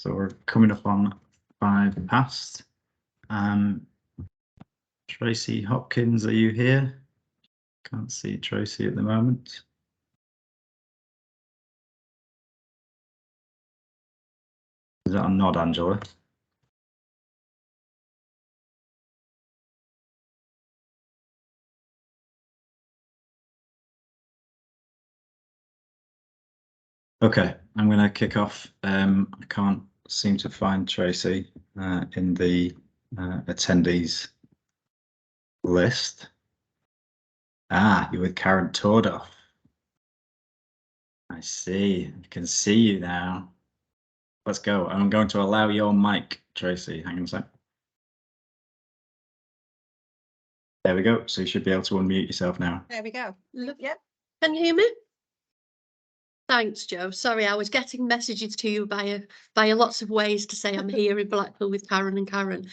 So we're coming up on 5 past. Tracy Hopkins, are you here? Can't see Tracy at the moment. Is that a nod, Angela? Okay, I'm going to kick off. I can't seem to find Tracy in the attendees list. Ah, you're with Karen Tordoff. I see. I can see you now. Let's go. I'm going to allow your mic, Tracy. Hang on a sec. There we go. So you should be able to unmute yourself now. There we go. Look, yeah. Can you hear me? Thanks, Joe. Sorry, I was getting messages to you via lots of ways to say I'm here in Blackpool with Karen and Karen.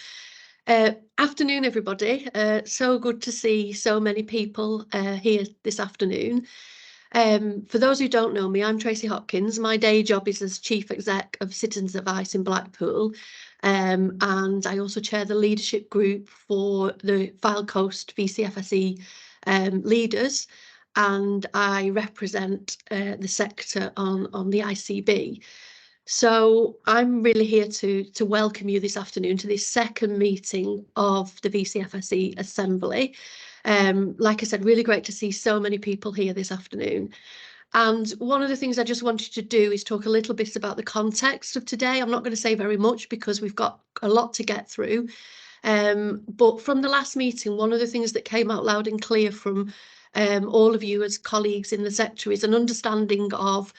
Afternoon, everybody. So good to see so many people here this afternoon. For those who don't know me, I'm Tracy Hopkins. My day job is as Chief Exec of Citizens Advice in Blackpool. And I also chair the leadership group for the Fylde Coast VCFSE leaders. And I represent the sector on the ICB. So I'm really here to welcome you this afternoon to this second meeting of the VCFSE Assembly. Like I said, really great to see so many people here this afternoon. And one of the things I just wanted to do is talk a little bit about the context of today. I'm not going to say very much because we've got a lot to get through. But from the last meeting, one of the things that came out loud and clear from all of you as colleagues in the sector is an understanding of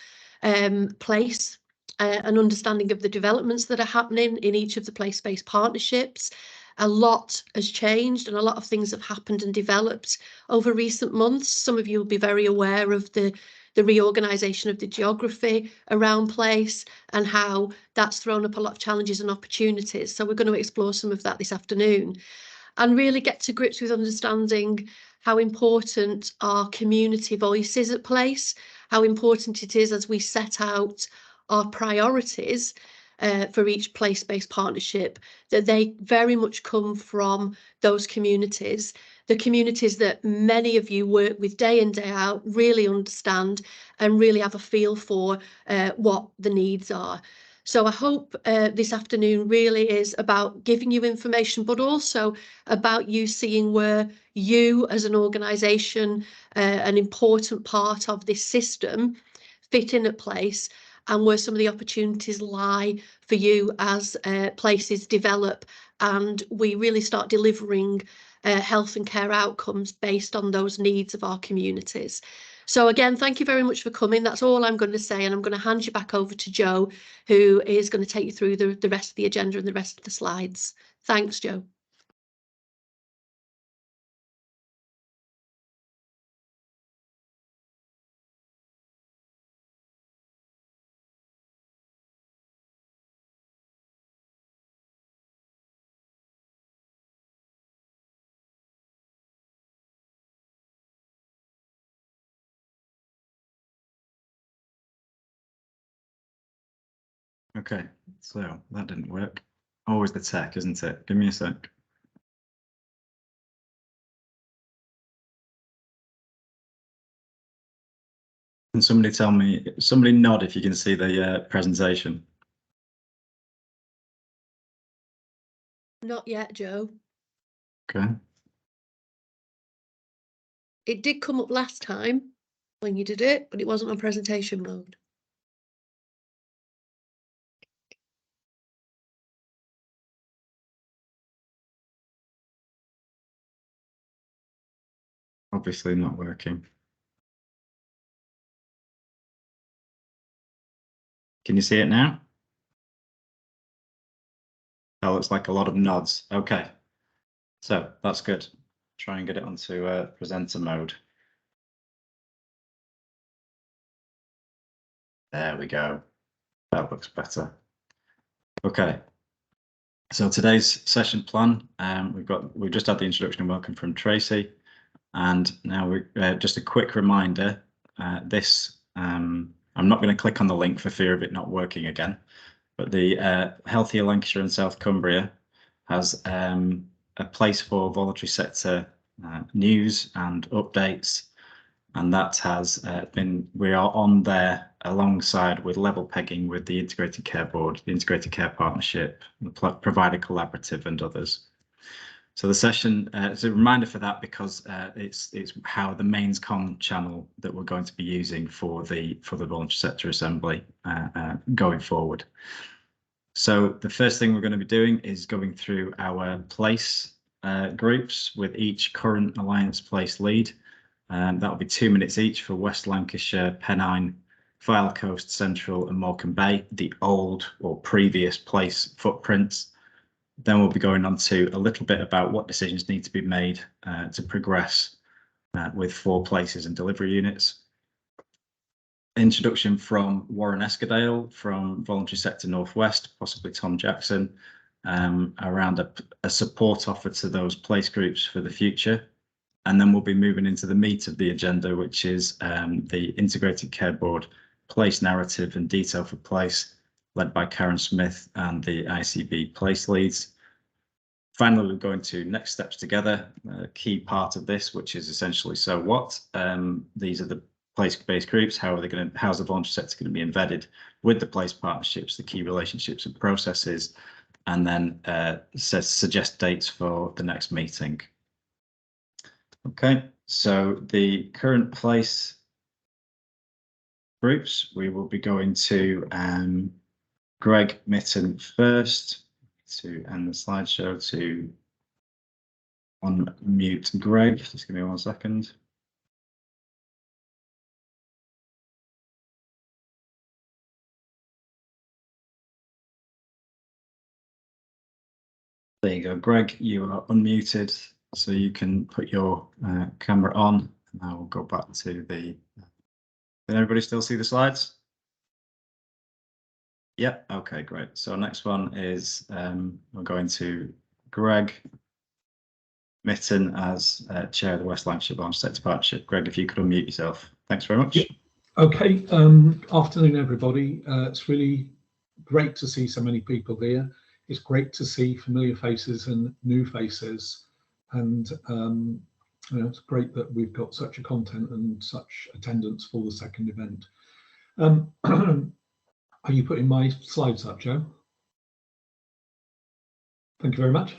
place, an understanding of the developments that are happening in each of the place-based partnerships. A lot has changed and a lot of things have happened and developed over recent months. Some of you will be very aware of the reorganisation of the geography around place and how that's thrown up a lot of challenges and opportunities. So we're going to explore some of that this afternoon and really get to grips with understanding how important our community voice is at place, how important it is as we set out our priorities for each place-based partnership, that they very much come from those communities, the communities that many of you work with day in, day out, really understand and really have a feel for what the needs are. So I hope this afternoon really is about giving you information, but also about you seeing where you as an organisation, an important part of this system, fit in at place, and where some of the opportunities lie for you as places develop and we really start delivering health and care outcomes based on those needs of our communities. So again, thank you very much for coming. That's all I'm going to say, and I'm going to hand you back over to Joe, who is going to take you through the rest of the agenda and the rest of the slides. Thanks, Joe. Okay, so that didn't work. Always the tech, isn't it? Give me a sec. Can somebody tell me, somebody nod if you can see the presentation. Not yet, Joe. Okay. It did come up last time when you did it, but it wasn't on presentation mode. Obviously not working. Can you see it now? That looks like a lot of nods. Okay, so that's good. Try and get it onto presenter mode. There we go. That looks better. Okay. So today's session plan, we've just had the introduction and welcome from Tracy, and now we're just a quick reminder. I'm not going to click on the link for fear of it not working again, but the Healthier Lancashire and South Cumbria has a place for voluntary sector news and updates, and that has we are on there alongside with level pegging with the Integrated Care Board, the Integrated Care Partnership, the Provider Collaborative and others. So the session is a reminder for that, because it's how the mains com channel that we're going to be using for the voluntary sector assembly going forward. So the first thing we're going to be doing is going through our place groups with each current Alliance Place lead. That'll be 2 minutes each for West Lancashire, Pennine, Fylde Coast, Central and Morecambe Bay, the old or previous place footprints. Then we'll be going on to a little bit about what decisions need to be made to progress with 4 places and delivery units. Introduction from Warren Escadale from Voluntary Sector Northwest, possibly Tom Jackson, around a support offer to those place groups for the future. And then we'll be moving into the meat of the agenda, which is the Integrated Care Board place narrative and detail for place, led by Karen Smith and the ICB Place Leads. Finally, we're going to next steps together, a key part of this, which is essentially so what. These are the place-based groups. How's the voluntary sector going to be embedded with the place partnerships, the key relationships and processes, and then suggest dates for the next meeting. Okay, so the current place groups, we will be going to Greg Mitten first to end the slideshow to unmute Greg. Just give me 1 second. There you go, Greg, you are unmuted, so you can put your camera on. And I will go back to the. Can everybody still see the slides? Yep. Okay, great. So next one is we're going to Greg Mitten as chair of the West Lancashire Voluntary Sector Partnership. Greg, if you could unmute yourself. Thanks very much. Yep. Okay. Afternoon, everybody. It's really great to see so many people here. It's great to see familiar faces and new faces, and it's great that we've got such a content and such attendance for the second event. Are you putting my slides up, Joe? Thank you very much.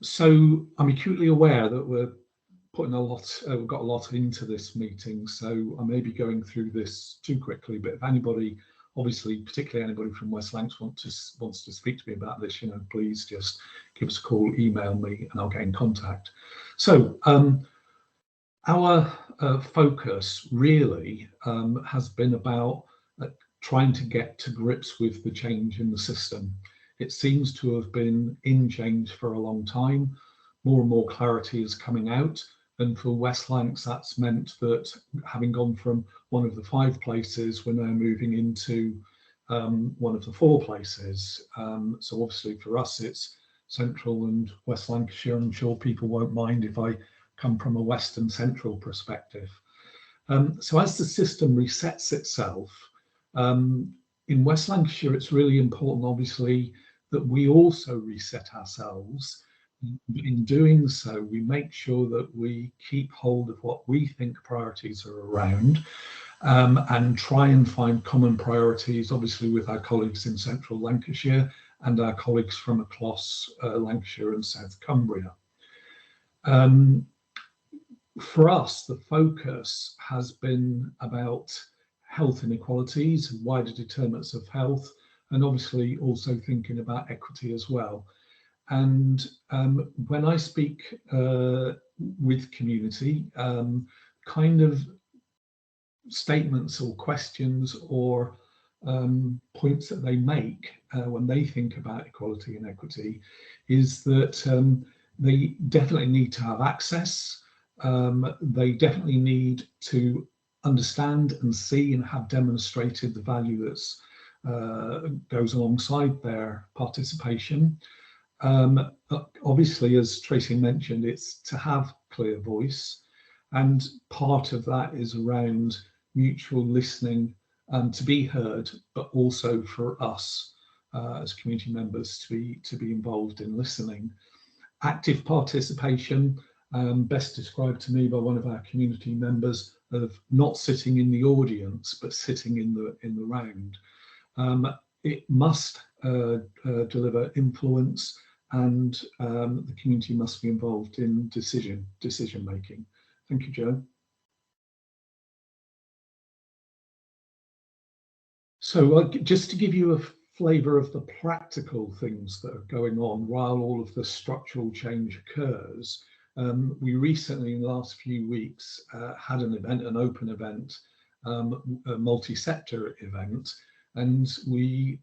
So I'm acutely aware that we're putting a lot, we've got a lot into this meeting, so I may be going through this too quickly, but if anybody, obviously, particularly anybody from West Lancs wants to speak to me about this, please just give us a call, email me, and I'll get in contact. So our focus really has been about trying to get to grips with the change in the system. It seems to have been in change for a long time. More and more clarity is coming out. And for West Lancs, that's meant that having gone from one of the 5 places, we're now moving into one of the 4 places. So obviously for us, it's Central and West Lancashire. I'm sure people won't mind if I come from a West and Central perspective. So as the system resets itself, in West Lancashire, it's really important, obviously, that we also reset ourselves. In doing so, we make sure that we keep hold of what we think priorities are around, and try and find common priorities, obviously, with our colleagues in Central Lancashire and our colleagues from across Lancashire and South Cumbria. For us, the focus has been about health inequalities, wider determinants of health, and obviously also thinking about equity as well. And when I speak with community, kind of statements or questions or points that they make when they think about equality and equity is that they definitely need to have access. They definitely need to understand and see and have demonstrated the value that's goes alongside their participation. Obviously, as Tracy mentioned, it's to have clear voice, and part of that is around mutual listening to be heard, but also for us as community members to be involved in listening. Active participation, best described to me by one of our community members, of not sitting in the audience but sitting in the round. It must deliver influence, and the community must be involved in decision making. Thank you, Joe. So just to give you a flavour of the practical things that are going on while all of the structural change occurs, we recently, in the last few weeks, had an event, an open event, a multi-sector event, and we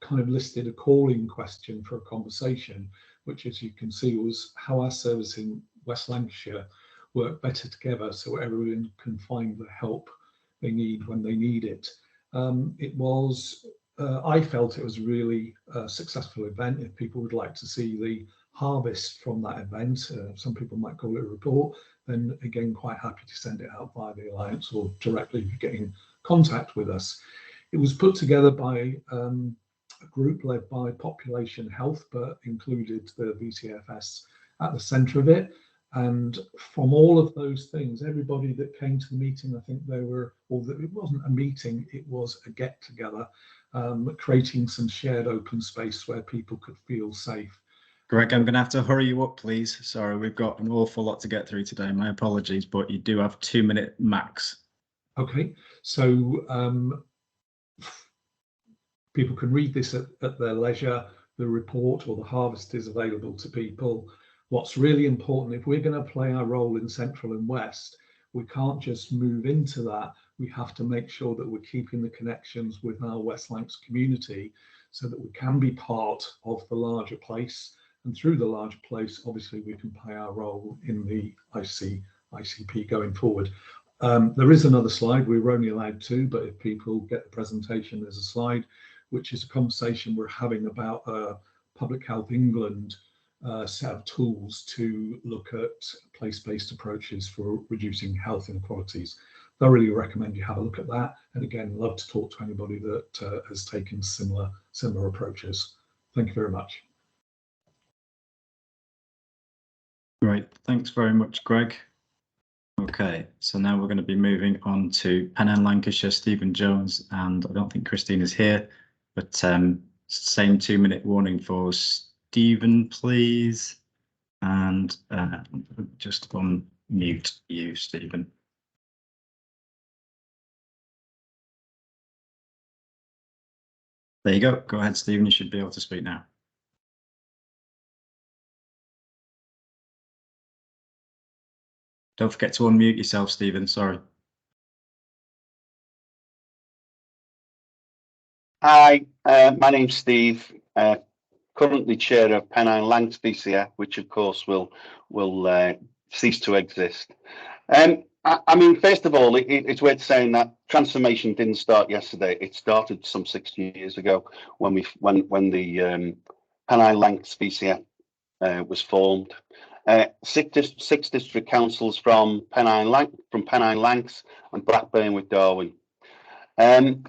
kind of listed a calling question for a conversation, which, as you can see, was how our service in West Lancashire work better together so everyone can find the help they need when they need it. I felt it was a really successful event. If people would like to see the harvest from that event, some people might call it a report, then again, quite happy to send it out via the Alliance or directly if you get in contact with us. It was put together by a group led by Population Health, but included the VCFS at the centre of it. And from all of those things, everybody that came to the meeting, I think it wasn't a meeting, it was a get together, creating some shared open space where people could feel safe. Greg, I'm going to have to hurry you up, please. Sorry, we've got an awful lot to get through today. My apologies, but you do have 2 minute max. Okay, so people can read this at their leisure. The report or the harvest is available to people. What's really important, if we're going to play our role in Central and West, we can't just move into that. We have to make sure that we're keeping the connections with our West Lancs community so that we can be part of the larger place. And through the larger place, obviously, we can play our role in the ICP going forward. There is another slide. We were only allowed 2, but if people get the presentation, there's a slide, which is a conversation we're having about Public Health England set of tools to look at place-based approaches for reducing health inequalities. I really recommend you have a look at that. And again, love to talk to anybody that has taken similar approaches. Thank you very much. Great, thanks very much, Greg. Okay, so now we're going to be moving on to Pennine Lancashire, Stephen Jones, and I don't think Christine is here, but same 2 minute warning for Stephen, please, and just unmute you, Stephen. There you go. Go ahead, Stephen. You should be able to speak now. Don't forget to unmute yourself, Stephen. Sorry. Hi, my name's Steve. Currently chair of Pennine Lancs VCF, which of course will cease to exist. I mean, first of all, it's worth saying that transformation didn't start yesterday. It started some 6 years ago when the Pennine Lancs VCF was formed. 6 district councils from Pennine Lancs and Blackburn with Darwen. And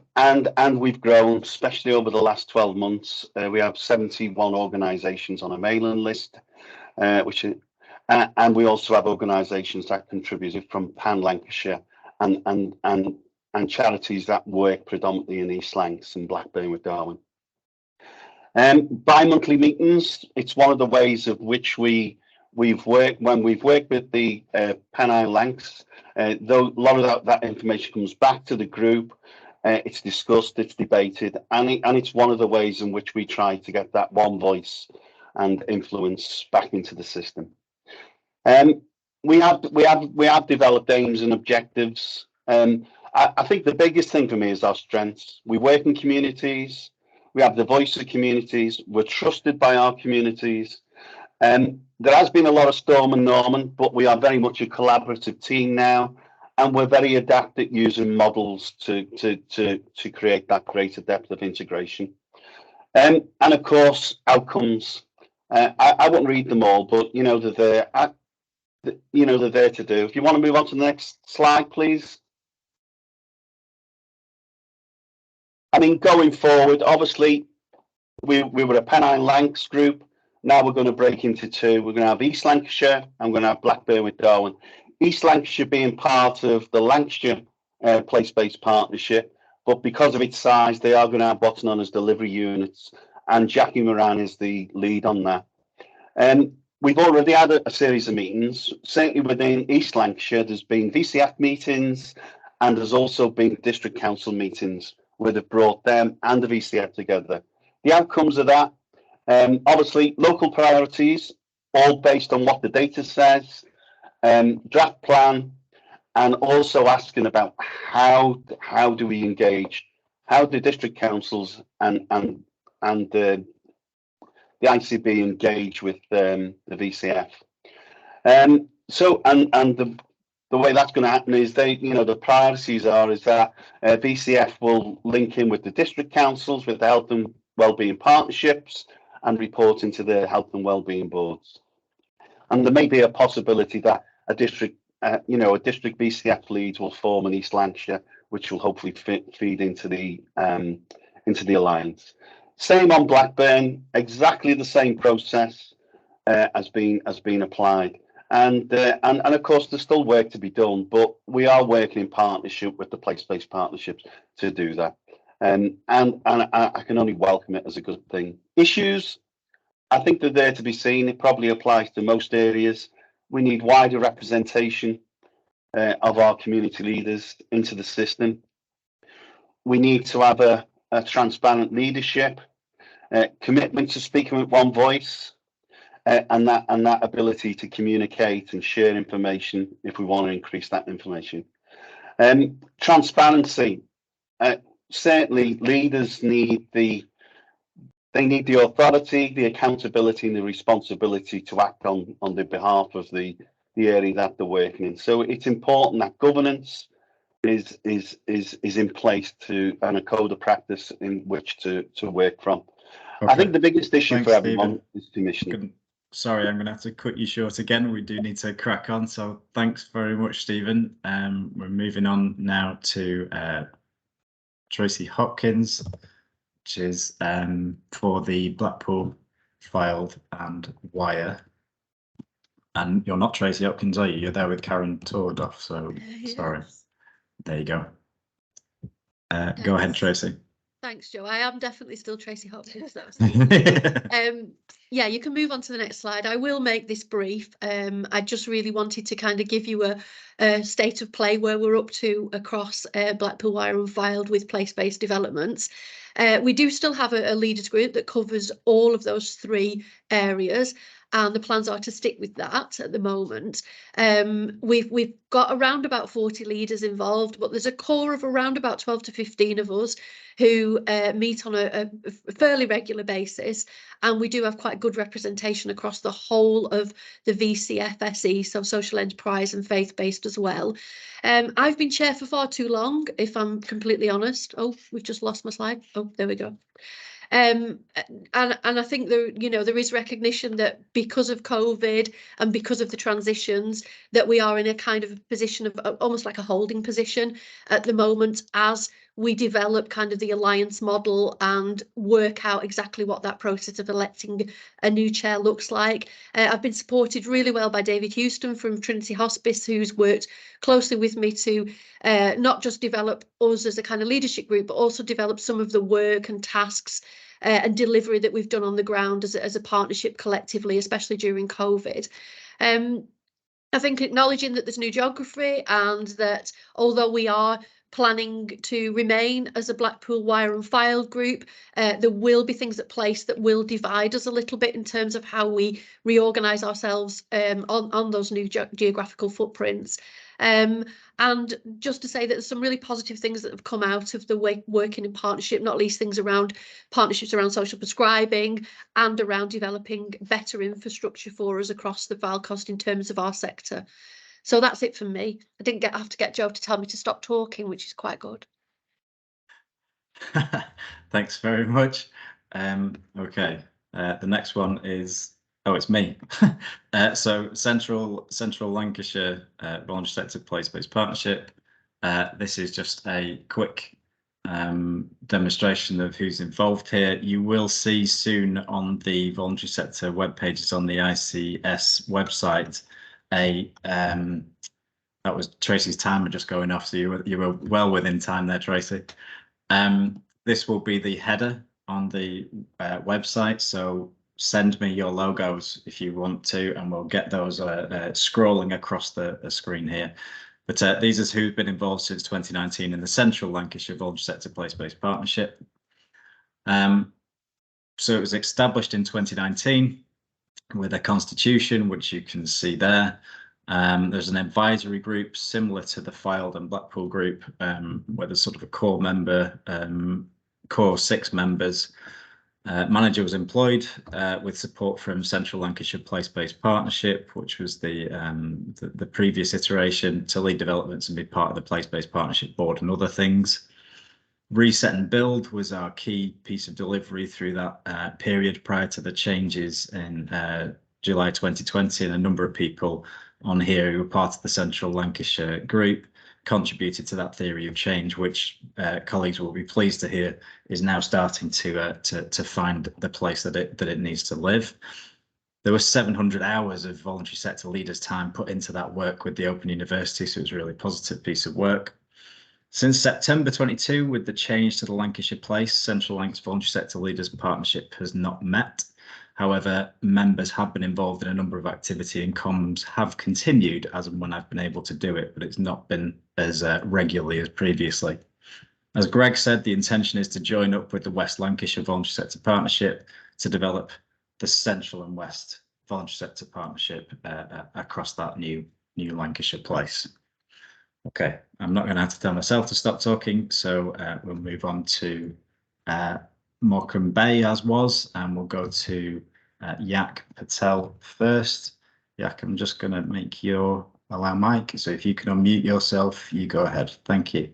we've grown, especially over the last 12 months. We have 71 organisations on a mailing list, and we also have organisations that contributed from Pan Lancashire and charities that work predominantly in East Lancs and Blackburn with Darwen. Bi-monthly meetings, it's one of the ways of which we've worked with the Pennine Lancs. Though a lot of that information comes back to the group, it's discussed, it's debated, and it's one of the ways in which we try to get that one voice and influence back into the system. We have developed aims and objectives. I think the biggest thing for me is our strengths. We work in communities. We have the voice of communities. We're trusted by our communities. There has been a lot of storm and Norman, but we are very much a collaborative team now, and we're very adept at using models to create that greater depth of integration. And of course, outcomes. I won't read them all, but you know they're there. They're there to do. If you want to move on to the next slide, please. I mean, going forward, obviously, we were a Pennine Lancs group. Now we're going to break into two. We're going to have East Lancashire, and we're going to have Blackburn with Darwen. East Lancashire being part of the Lancashire Place-Based Partnership, but because of its size, they are going to have what's known as delivery units, and Jackie Moran is the lead on that. We've already had a series of meetings. Certainly within East Lancashire, there's been VCF meetings, and there's also been district council meetings where they've brought them and the VCF together. The outcomes of that, obviously local priorities, all based on what the data says, draft plan, and also asking about how do we engage, how do district councils and the ICB engage with the VCF. So the way that's going to happen is the priorities is that VCF will link in with the district councils, with the health and wellbeing partnerships, and report into the health and wellbeing boards. And there may be a possibility that a district VCF leads will form in East Lancashire, which will hopefully feed into the alliance. Same on Blackburn, exactly the same process has been applied. And of course, there's still work to be done, but we are working in partnership with the place-based partnerships to do that. And I can only welcome it as a good thing. Issues, I think they're there to be seen. It probably applies to most areas. We need wider representation of our community leaders into the system. We need to have a transparent leadership, commitment to speaking with one voice, and that ability to communicate and share information if we want to increase that information. Transparency. Certainly leaders need the authority, the accountability, and the responsibility to act on the behalf of the area that they're working in. So it's important that governance is in place and a code of practice in which to work from. Okay. I think the biggest issue for everyone is commissioning. Sorry, I'm going to have to cut you short again. We do need to crack on. So thanks very much, Stephen. We're moving on now to Tracy Hopkins, which is for the Blackpool, Fylde and Wyre. And you're not Tracy Hopkins, are you? You're there with Karen Tordoff. So yes. Sorry. There you go. Go ahead, Tracy. Thanks, Joe. I am definitely still Tracy Hopkins. Yeah, you can move on to the next slide. I will make this brief. I just really wanted to kind of give you a state of play where we're up to across Blackpool, Wyre and Fylde with place-based developments. We do still have a leaders group that covers all of those three areas, and the plans are to stick with that at the moment. We've got around about 40 leaders involved, but there's a core of around about 12 to 15 of us who meet on a fairly regular basis, and we do have quite good representation across the whole of the VCFSE, so social enterprise and faith-based as well. I've been chair for far too long, if I'm completely honest. Oh, we've just lost my slide. Oh, there we go. And I think there is recognition that because of COVID and because of the transitions, that we are in a kind of position of almost like a holding position at the moment as we develop kind of the alliance model and work out exactly what that process of electing a new chair looks like. I've been supported really well by David Houston from Trinity Hospice, who's worked closely with me to not just develop us as a kind of leadership group, but also develop some of the work and tasks and delivery that we've done on the ground as a partnership collectively, especially during COVID. I think acknowledging that there's new geography and that although we are planning to remain as a Blackpool, Wyre and Fylde group, there will be things at place that will divide us a little bit in terms of how we reorganise ourselves on those new geographical footprints. And just to say that there's some really positive things that have come out of the working in partnership, not least things around partnerships around social prescribing and around developing better infrastructure for us across the Fylde coast in terms of our sector. So that's it for me. I didn't have to get Joe to tell me to stop talking, which is quite good. Thanks very much. Okay, the next one is, oh, it's me. So Central Lancashire Voluntary Sector Place-Based Partnership. This is just a quick demonstration of who's involved here. You will see soon on the voluntary sector web pages on the ICS website that was Tracy's timer just going off, so you were well within time there, Tracy. This will be the header on the website, so send me your logos if you want to, and we'll get those scrolling across the screen here. But these are who've been involved since 2019 in the Central Lancashire Voluntary Sector Place-Based Partnership. So it was established in 2019 with a constitution, which you can see there. There's an advisory group similar to the Fylde and Blackpool group, where there's sort of a core member, core 6 members. Manager was employed with support from Central Lancashire Place-Based Partnership, which was the previous iteration, to lead developments and be part of the Place-Based Partnership Board and other things. Reset and Build was our key piece of delivery through that period prior to the changes in July 2020, and a number of people on here who were part of the Central Lancashire group contributed to that theory of change, which colleagues will be pleased to hear is now starting to find the place that it needs to live. There were 700 hours of voluntary sector leaders' time put into that work with the Open University, so it was a really positive piece of work. Since September 22, with the change to the Lancashire Place, Central Lancs Voluntary Sector Leaders Partnership has not met. However, members have been involved in a number of activity, and comms have continued as and when I've been able to do it, but it's not been as regularly as previously. As Greg said, the intention is to join up with the West Lancashire Voluntary Sector Partnership to develop the Central and West Voluntary Sector Partnership across that new Lancashire Place. Okay, I'm not going to have to tell myself to stop talking, so we'll move on to Morecambe Bay as was, and we'll go to Yak Patel first. Yak, I'm just going to make your allow mic, so if you can unmute yourself, you go ahead. Thank you.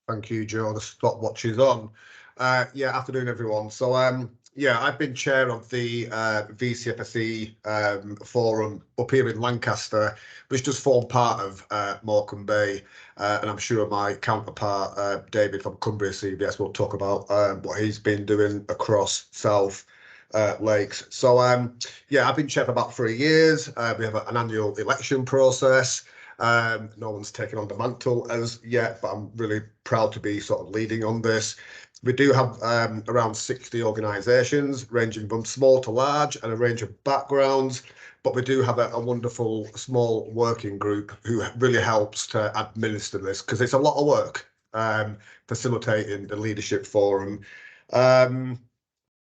Thank you, Joe. The stopwatch is on. Yeah, afternoon, everyone. So, yeah, I've been chair of the VCFSE forum up here in Lancaster, which does form part of Morecambe Bay, and I'm sure my counterpart, David from Cumbria CBS, will talk about what he's been doing across South Lakes. So, yeah, I've been chair for about 3 years. We have an annual election process. No one's taken on the mantle as yet, but I'm really proud to be sort of leading on this. We do have around 60 organisations ranging from small to large and a range of backgrounds, but we do have a wonderful small working group who really helps to administer this, because it's a lot of work facilitating the leadership forum.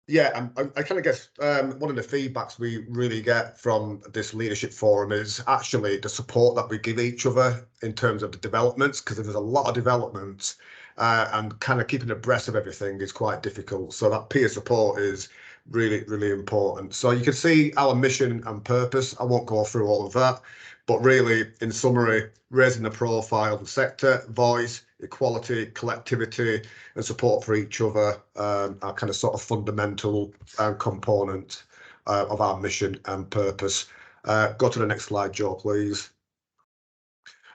Yeah, I kind of guess one of the feedbacks we really get from this leadership forum is actually the support that we give each other in terms of the developments, because there's a lot of developments and kind of keeping abreast of everything is quite difficult. So that peer support is really, really important. So you can see our mission and purpose. I won't go through all of that, but really, in summary, raising the profile of the sector, voice, equality, collectivity, and support for each other are kind of sort of fundamental component of our mission and purpose. Go to the next slide, Joe, please.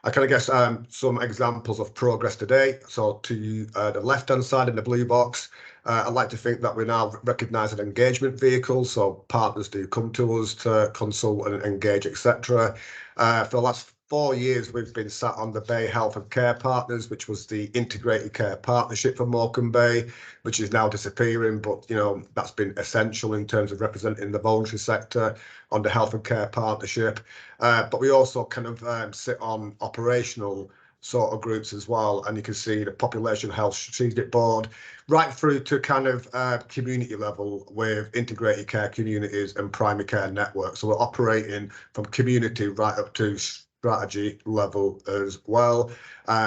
I kind of guess some examples of progress today. So to the left-hand side in the blue box, I'd like to think that we now recognise an engagement vehicle. So partners do come to us to consult and engage, etc. For the last 4 years, we've been sat on the Bay Health and Care Partners, which was the integrated care partnership for Morecambe Bay, which is now disappearing. But, you know, that's been essential in terms of representing the voluntary sector on the health and care partnership. But we also kind of sit on operational sort of groups as well. And you can see the Population Health Strategic Board, right through to kind of community level with integrated care communities and primary care networks. So we're operating from community right up to strategy level as well.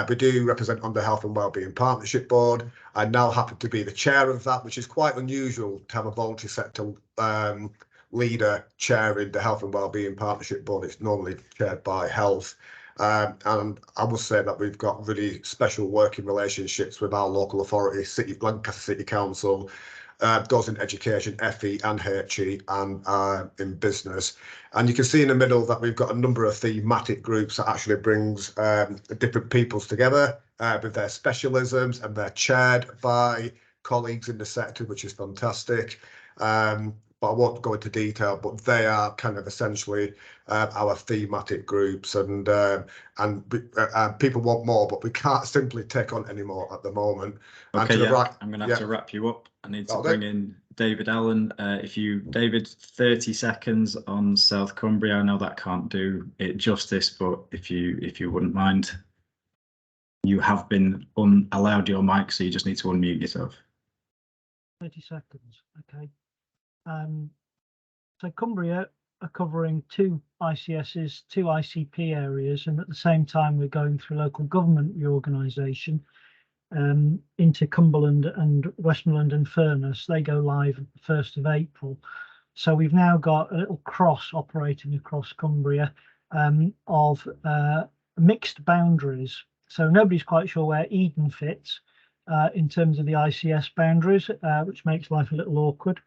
We do represent on the Health and Wellbeing Partnership Board. I now happen to be the chair of that, which is quite unusual to have a voluntary sector leader chairing the Health and Wellbeing Partnership Board. It's normally chaired by Health. And I must say that we've got really special working relationships with our local authority, Lancaster City Council, those in education, FE and HE, and in business. And you can see in the middle that we've got a number of thematic groups that actually brings different peoples together with their specialisms, and they're chaired by colleagues in the sector, which is fantastic. But I won't go into detail, but they are kind of essentially our thematic groups, and people want more, but we can't simply take on any more at the moment. And Okay, to the yeah, right, I'm going to have to wrap you up. I need to That'll bring do. in David Allen. David, 30 seconds on South Cumbria. I know that can't do it justice, but if you wouldn't mind, you have been allowed your mic, so you just need to unmute yourself. 30 seconds, okay. So Cumbria are covering 2 ICSs, 2 ICP areas, and at the same time we're going through local government reorganisation into Cumberland and Westmoreland and Furness. They go live 1st of April. So we've now got a little cross operating across Cumbria of mixed boundaries. So nobody's quite sure where Eden fits in terms of the ICS boundaries, which makes life a little awkward.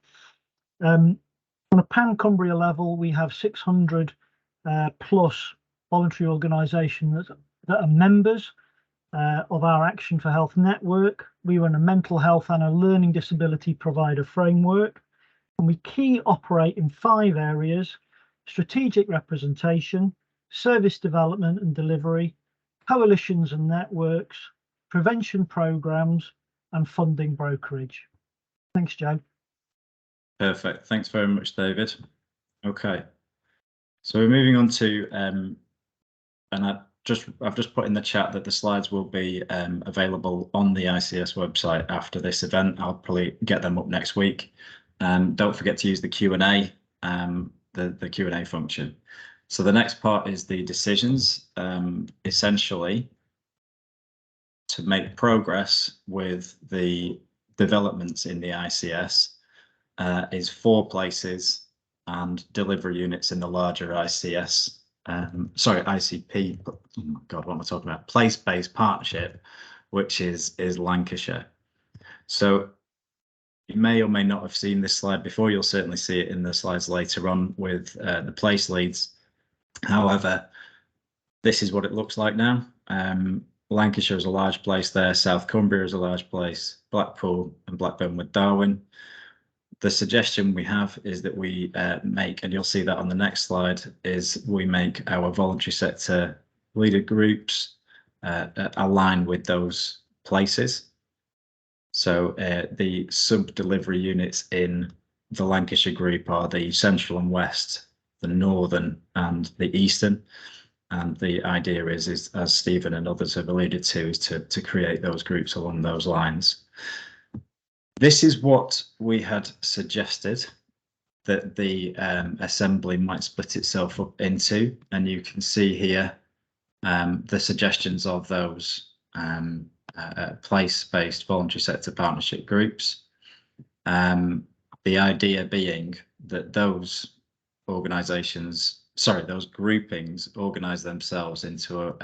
On a pan-Cumbria level, we have 600 plus voluntary organisations that are members of our Action for Health network. We run a mental health and a learning disability provider framework, and we key operate in 5 areas: strategic representation, service development and delivery, coalitions and networks, prevention programmes, and funding brokerage. Thanks, Joe. Perfect. Thanks very much, David. Okay, so we're moving on to and I've just put in the chat that the slides will be available on the ICS website after this event. I'll probably get them up next week. Don't forget to use the Q&A, the Q&A function. So the next part is the decisions. Essentially, to make progress with the developments in the ICS is 4 places and delivery units in the larger ICS. ICP. Oh my God, what am I talking about? Place-based partnership, which is Lancashire. So you may or may not have seen this slide before. You'll certainly see it in the slides later on with the place leads. However, this is what it looks like now. Lancashire is a large place there. South Cumbria is a large place. Blackpool and Blackburn with Darwin. The suggestion we have is that we make, and you'll see that on the next slide, is we make our voluntary sector leader groups align with those places. So the sub-delivery units in the Lancashire group are the Central and West, the Northern and the Eastern. And the idea is as Stephen and others have alluded to, is to create those groups along those lines. This is what we had suggested that the assembly might split itself up into, and you can see here the suggestions of those place-based voluntary sector partnership groups. The idea being that those those groupings organise themselves into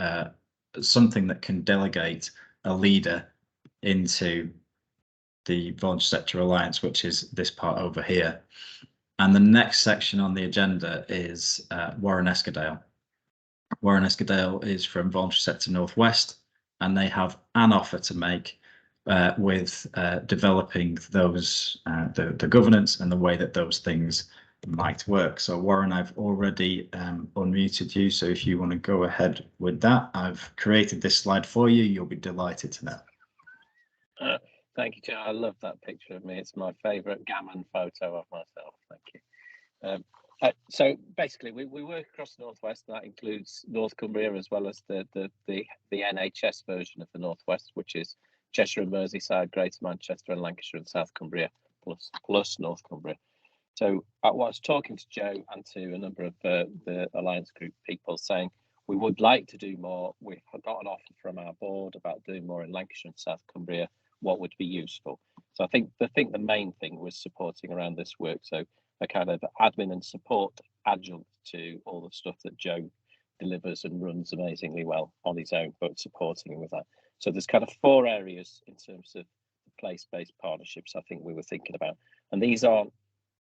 something that can delegate a leader into the Voluntary Sector Alliance, which is this part over here. And the next section on the agenda is Warren Eskdale. Warren Eskdale is from Voluntary Sector Northwest, and they have an offer to make with developing those the governance and the way that those things might work. So Warren, I've already unmuted you, so if you want to go ahead with that, I've created this slide for you. You'll be delighted to know. Thank you, Joe. I love that picture of me. It's my favourite gammon photo of myself. Thank you. So basically, we work across the Northwest, and that includes North Cumbria as well as the NHS version of the Northwest, which is Cheshire and Merseyside, Greater Manchester and Lancashire and South Cumbria, plus North Cumbria. So I was talking to Joe and to a number of the Alliance Group people saying we would like to do more. We've got an offer from our board about doing more in Lancashire and South Cumbria. What would be useful? So I think the main thing was supporting around this work. So a kind of admin and support adjunct to all the stuff that Joe delivers and runs amazingly well on his own, but supporting him with that. So there's kind of 4 areas in terms of place-based partnerships I think we were thinking about. And these aren't,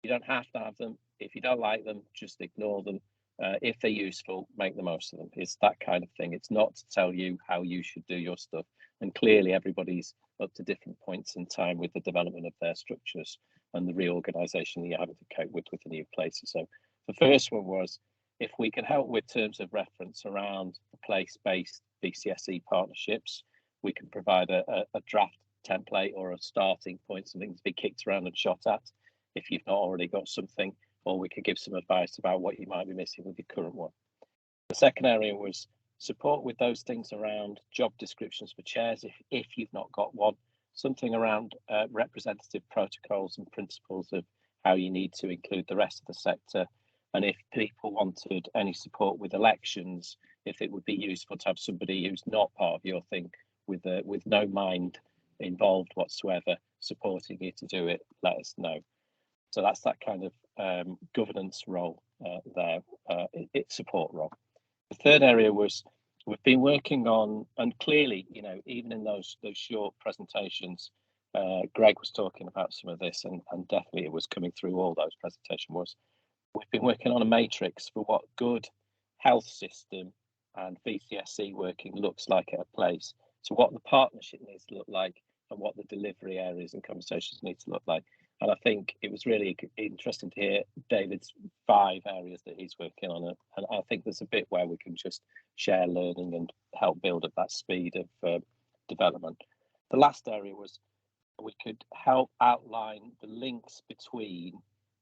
you don't have to have them. If you don't like them, just ignore them. If they're useful, make the most of them. It's that kind of thing. It's not to tell you how you should do your stuff. And clearly everybody's up to different points in time with the development of their structures and the reorganisation that you're having to cope with the new places. So the first one was, if we can help with terms of reference around the place-based VCFSE partnerships, we can provide a draft template or a starting point, something to be kicked around and shot at if you've not already got something, or we could give some advice about what you might be missing with your current one. The second area was support with those things around job descriptions for chairs if you've not got one, something around representative protocols and principles of how you need to include the rest of the sector. And if people wanted any support with elections, if it would be useful to have somebody who's not part of your thing with no mind involved whatsoever supporting you to do it, let us know. So that's that kind of governance role there, it's support role. The third area was we've been working on, and clearly, you know, even in those short presentations, Greg was talking about some of this, and definitely it was coming through all those presentations, was we've been working on a matrix for what good health system and VCFSE working looks like at a place. So what the partnership needs to look like and what the delivery areas and conversations need to look like. And I think it was really interesting to hear David's 5 areas that he's working on. And I think there's a bit where we can just share learning and help build up that speed of development. The last area was we could help outline the links between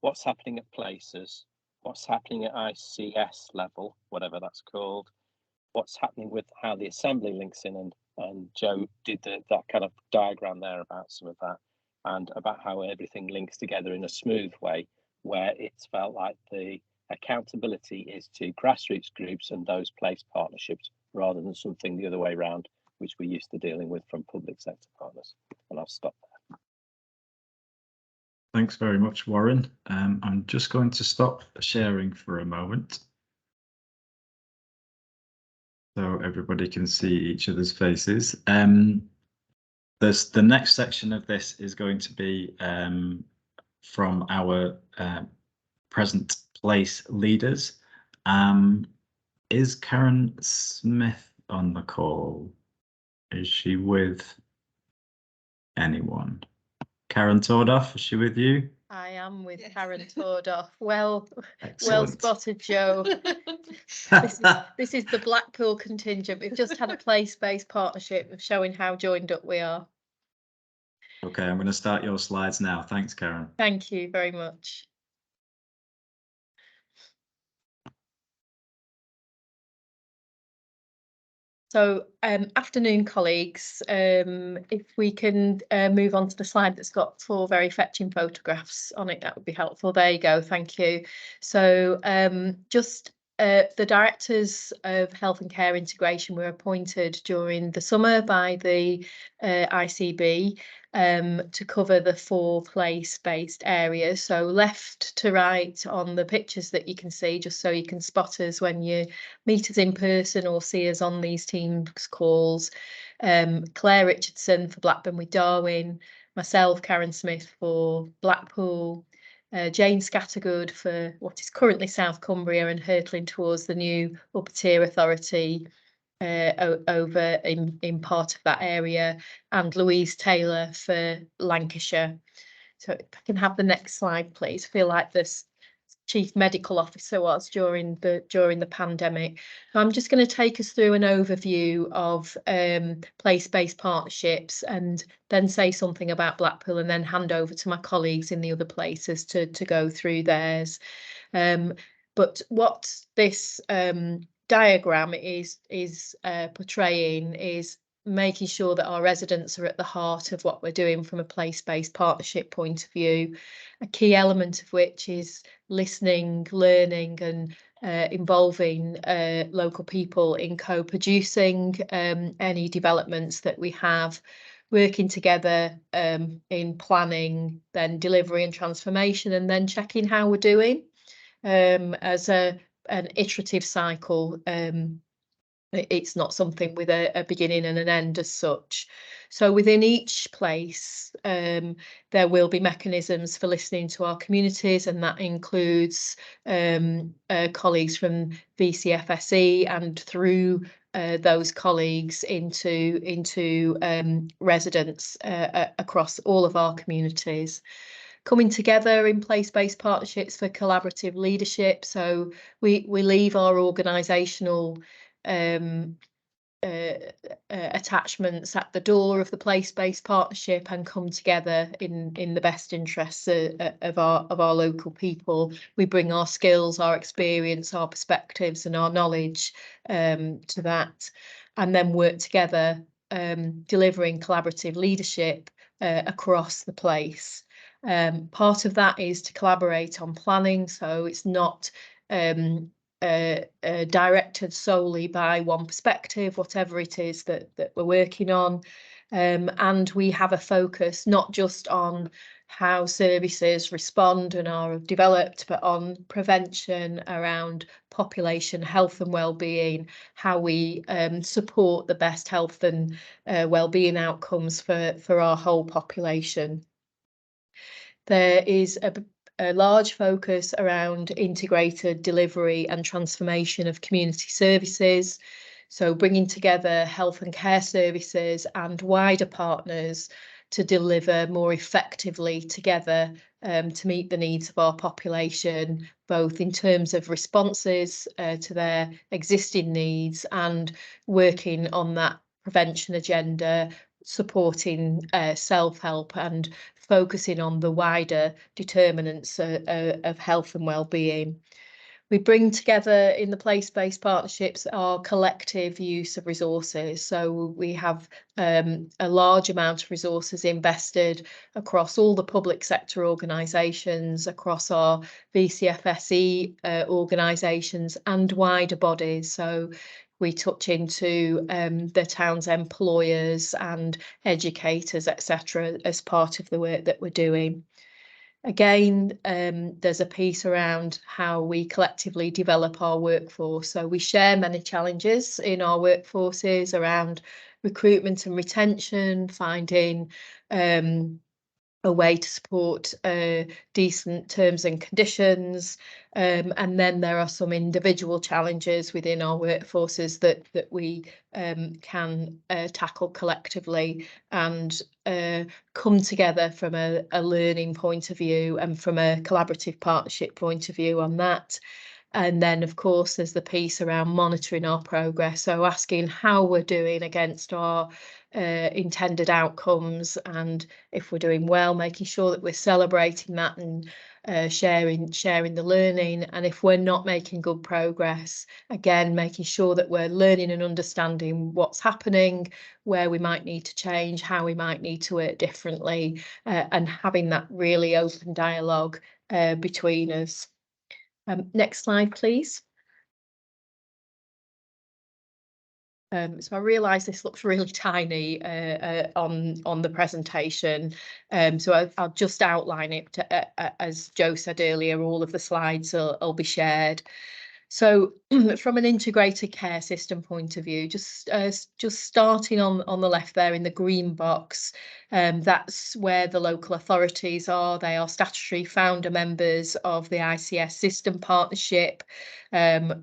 what's happening at places, what's happening at ICS level, whatever that's called, what's happening with how the assembly links in, and Joe did that kind of diagram there about some of that, and about how everything links together in a smooth way, where it's felt like the accountability is to grassroots groups and those place partnerships rather than something the other way around, which we're used to dealing with from public sector partners. And I'll stop there. Thanks very much, Warren. I'm just going to stop sharing for a moment so everybody can see each other's faces. The next section of this is going to be from our present place leaders. Is Karen Smith on the call? Is she with anyone? Karen Tordoff, is she with you? I am with Karen Tordoff. Well Excellent. spotted, Joe. This is the Blackpool contingent. We've just had a place-based partnership of showing how joined up we are. Okay, I'm going to start your slides now. Thanks, Karen. Thank you very much. So, afternoon, colleagues. If we can move on to the slide that's got 4 very fetching photographs on it, that would be helpful. There you go. Thank you. So, the directors of health and care integration were appointed during the summer by the ICB to cover the 4 place-based areas. So left to right on the pictures that you can see, just so you can spot us when you meet us in person or see us on these Teams calls. Claire Richardson for Blackburn with Darwin, myself, Karen Smith for Blackpool, Jane Scattergood for what is currently South Cumbria and hurtling towards the new Upper Tier Authority over in part of that area, and Louise Taylor for Lancashire. So if I can have the next slide, please. I feel like this Chief Medical Officer was during the pandemic. So I'm just going to take us through an overview of place-based partnerships and then say something about Blackpool, and then hand over to my colleagues in the other places to go through theirs. But what this diagram is portraying is making sure that our residents are at the heart of what we're doing from a place-based partnership point of view, a key element of which is listening, learning and involving local people in co-producing any developments that we have, working together in planning, then delivery and transformation, and then checking how we're doing as an iterative cycle. It's not something with a beginning and an end as such. So within each place, there will be mechanisms for listening to our communities, and that includes colleagues from VCFSE and through those colleagues into residents across all of our communities. Coming together in place-based partnerships for collaborative leadership. So we leave our organisational attachments at the door of the place-based partnership and come together in the best interests of our local people. We bring our skills, our experience, our perspectives and our knowledge to that, and then work together delivering collaborative leadership across the place. Part of that is to collaborate on planning, so it's not directed solely by one perspective, whatever it is that we're working on. And we have a focus not just on how services respond and are developed, but on prevention around population health and well-being, how we support the best health and well-being outcomes for our whole population. There is a large focus around integrated delivery and transformation of community services. So bringing together health and care services and wider partners to deliver more effectively together to meet the needs of our population, both in terms of responses to their existing needs and working on that prevention agenda, supporting self-help and focusing on the wider determinants of health and well-being. We bring together in the place-based partnerships our collective use of resources. So we have a large amount of resources invested across all the public sector organisations, across our VCFSE organisations and wider bodies. So we touch into the town's employers and educators, etc., as part of the work that we're doing. Again, there's a piece around how we collectively develop our workforce. So we share many challenges in our workforces around recruitment and retention, finding a way to support decent terms and conditions, and then there are some individual challenges within our workforces that we can tackle collectively and come together from a learning point of view and from a collaborative partnership point of view on that. And then, of course, there's the piece around monitoring our progress. So asking how we're doing against our intended outcomes, and if we're doing well, making sure that we're celebrating that and sharing the learning. And if we're not making good progress, again, making sure that we're learning and understanding what's happening, where we might need to change, how we might need to work differently, and having that really open dialogue between us. Next slide, please. So I realise this looks really tiny on the presentation, so I'll just outline it. As Joe said earlier, all of the slides will be shared. So from an integrated care system point of view, just starting on the left there in the green box, that's where the local authorities are. They are statutory founder members of the ICS system partnership.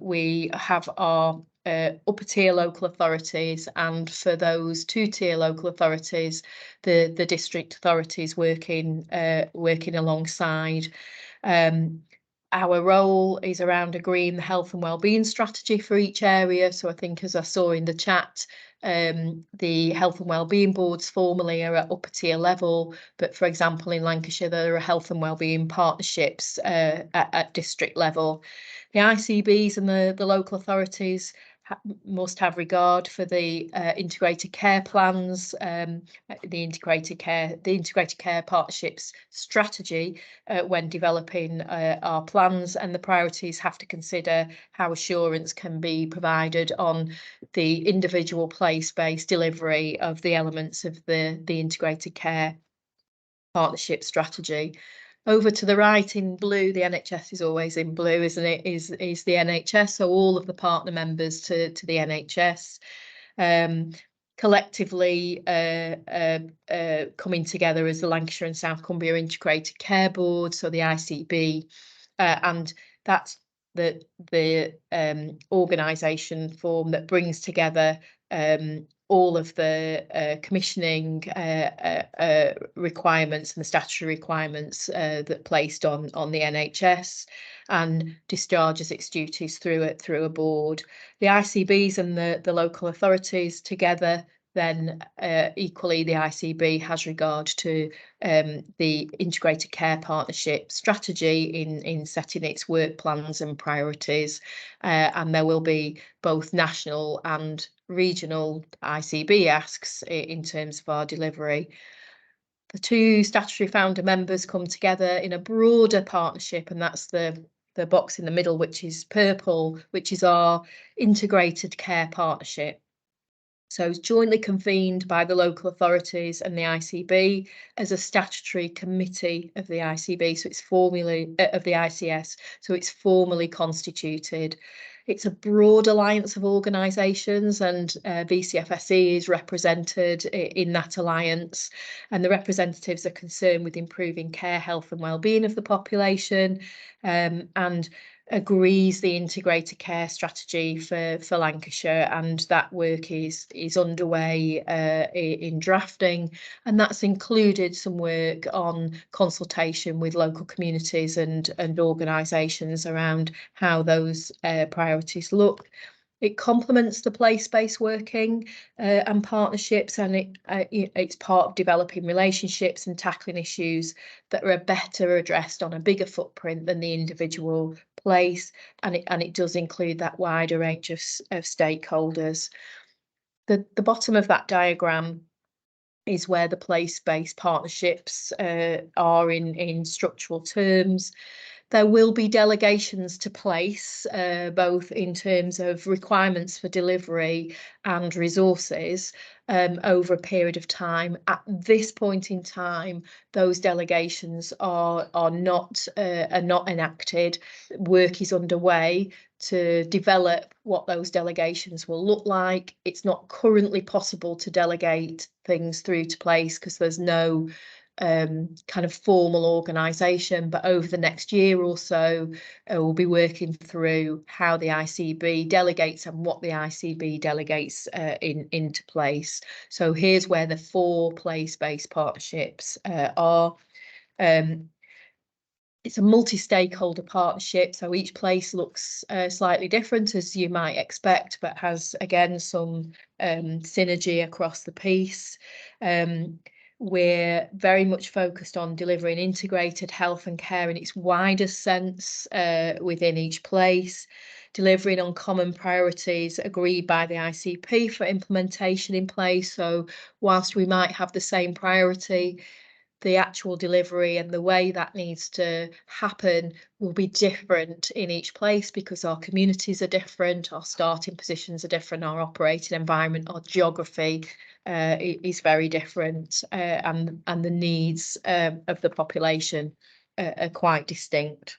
We have our upper tier local authorities, and for those 2-tier local authorities, the district authorities working alongside. Our role is around agreeing the health and wellbeing strategy for each area. So I think, as I saw in the chat, the health and wellbeing boards formally are at upper tier level, but for example in Lancashire there are health and wellbeing partnerships at district level. The ICBs and the local authorities must have regard for the integrated care plans, the integrated care partnerships strategy when developing our plans, and the priorities have to consider how assurance can be provided on the individual place-based delivery of the elements of the integrated care partnership strategy. Over to the right in blue, the NHS is always in blue, isn't it, is the NHS, so all of the partner members to the NHS collectively coming together as the Lancashire and South Cumbria Integrated Care Board, so the ICB, and that's the organisation form that brings together all of the commissioning requirements and the statutory requirements that placed on the NHS, and discharges its duties through a board. The ICBs and the local authorities together then equally the ICB has regard to the integrated care partnership strategy in setting its work plans and priorities, and there will be both national and regional ICB asks in terms of our delivery. The two statutory founder members come together in a broader partnership, and that's the box in the middle, which is purple, which is our integrated care partnership. So it's jointly convened by the local authorities and the ICB as a statutory committee of the ICB. So it's formally of the ICS. So it's formally constituted. It's a broad alliance of organisations, and VCFSE is represented in that alliance. And the representatives are concerned with improving care, health and wellbeing of the population, and agrees the integrated care strategy for Lancashire, and that work is underway in drafting, and that's included some work on consultation with local communities and organisations around how those priorities look. It complements the place-based working and partnerships, and it's part of developing relationships and tackling issues that are better addressed on a bigger footprint than the individual place, and it does include that wider range of stakeholders. The bottom of that diagram is where the place-based partnerships are in structural terms. There will be delegations to place, both in terms of requirements for delivery and resources over a period of time. At this point in time, those delegations are not enacted. Work is underway to develop what those delegations will look like. It's not currently possible to delegate things through to place because there's no kind of formal organisation, but over the next year or so we'll be working through how the ICB delegates and what the ICB delegates into place. So here's where the 4 place-based partnerships are. It's a multi-stakeholder partnership, so each place looks slightly different, as you might expect, but has again some synergy across the piece. We're very much focused on delivering integrated health and care in its widest sense within each place, delivering on common priorities agreed by the ICP for implementation in place. So whilst we might have the same priority, the actual delivery and the way that needs to happen will be different in each place because our communities are different, our starting positions are different, our operating environment, our geography is very different, and the needs of the population are quite distinct.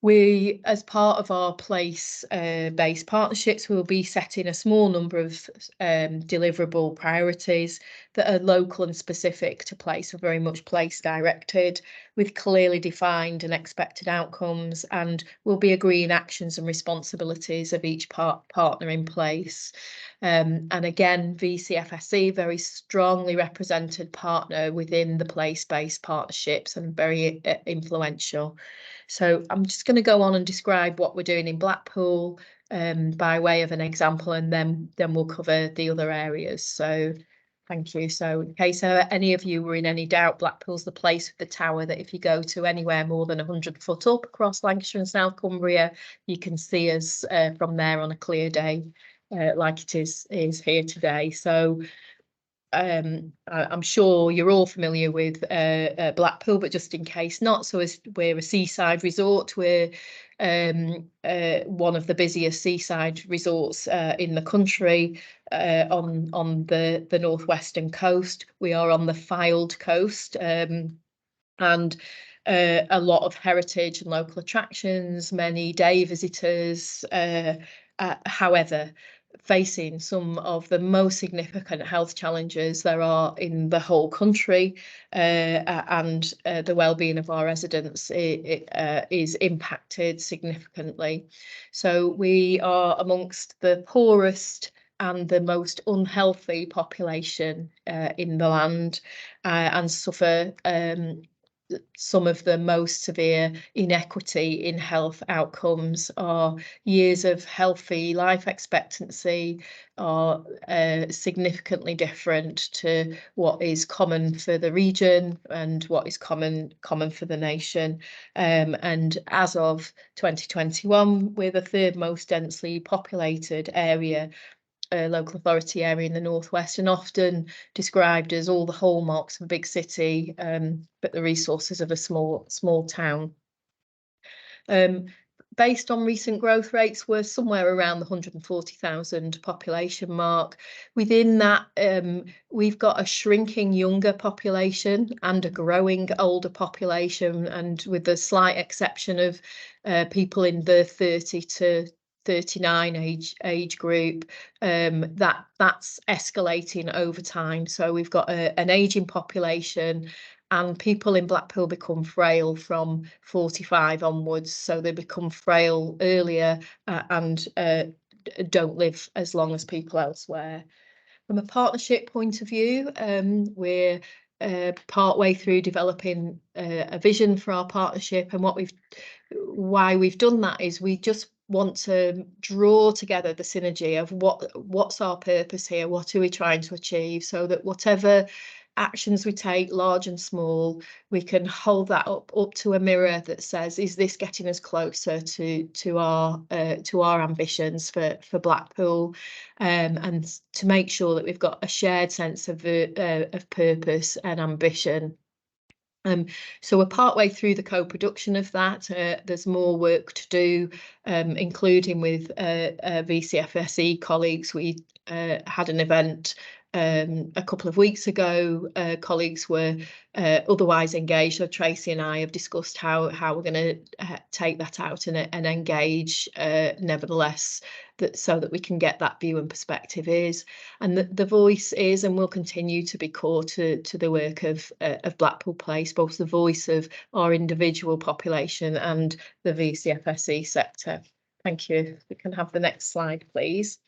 We, as part of our place-based partnerships, will be setting a small number of deliverable priorities that are local and specific to place, so very much place-directed, with clearly defined and expected outcomes, and we'll be agreeing actions and responsibilities of each partner in place. And again, VCFSE, very strongly represented partner within the place-based partnerships and very influential. So I'm just going to go on and describe what we're doing in Blackpool by way of an example, and then we'll cover the other areas. So thank you. So in case any of you were in any doubt, Blackpool's the place with the tower that if you go to anywhere more than 100 foot up across Lancashire and South Cumbria, you can see us from there on a clear day, like it is here today. So I'm sure you're all familiar with Blackpool, but just in case not, so we're a seaside resort. We're one of the busiest seaside resorts in the country on the northwestern coast. We are on the Fylde coast, and a lot of heritage and local attractions, many day visitors. However, facing some of the most significant health challenges there are in the whole country, and the well-being of our residents is impacted significantly. So we are amongst the poorest and the most unhealthy population in the land, and suffer some of the most severe inequity in health outcomes. Our years of healthy life expectancy are significantly different to what is common for the region and what is common for the nation. And as of 2021, we're the third most densely populated area, local authority area in the northwest, and often described as all the hallmarks of a big city, but the resources of a small town. Based on recent growth rates, we're somewhere around the 140,000 population mark. Within that, we've got a shrinking younger population and a growing older population, and with the slight exception of people in the 30 to 39 age group, that's escalating over time. So we've got an aging population, and people in Blackpool become frail from 45 onwards, so they become frail earlier and don't live as long as people elsewhere. From a partnership point of view, we're part way through developing a vision for our partnership, and why we've done that is we just want to draw together the synergy of what's our purpose here, what are we trying to achieve, so that whatever actions we take, large and small, we can hold that up to a mirror that says, is this getting us closer to our ambitions for Blackpool, and to make sure that we've got a shared sense of purpose and ambition. So we're partway through the co-production of that. There's more work to do, including with VCFSE colleagues. We had an event a couple of weeks ago. Colleagues were otherwise engaged, so Tracy and I have discussed how we're going to take that out and engage nevertheless, so that we can get that view and perspective is, and the voice is and will continue to be core to the work of Blackpool Place, both the voice of our individual population and the VCFSE sector. Thank you. We can have the next slide, please.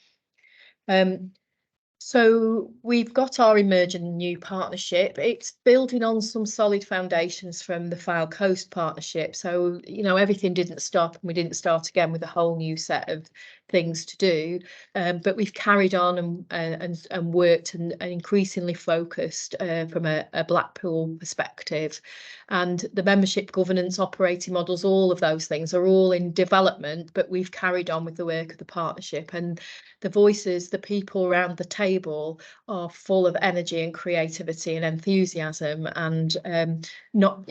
So we've got our emerging new partnership. It's building on some solid foundations from the Fylde Coast partnership. So, you know, everything didn't stop, and we didn't start again with a whole new set of things to do. But we've carried on and worked and increasingly focused from a Blackpool perspective. And the membership governance operating models, all of those things are all in development, but we've carried on with the work of the partnership, and the voices, the people around the table are full of energy and creativity and enthusiasm, and not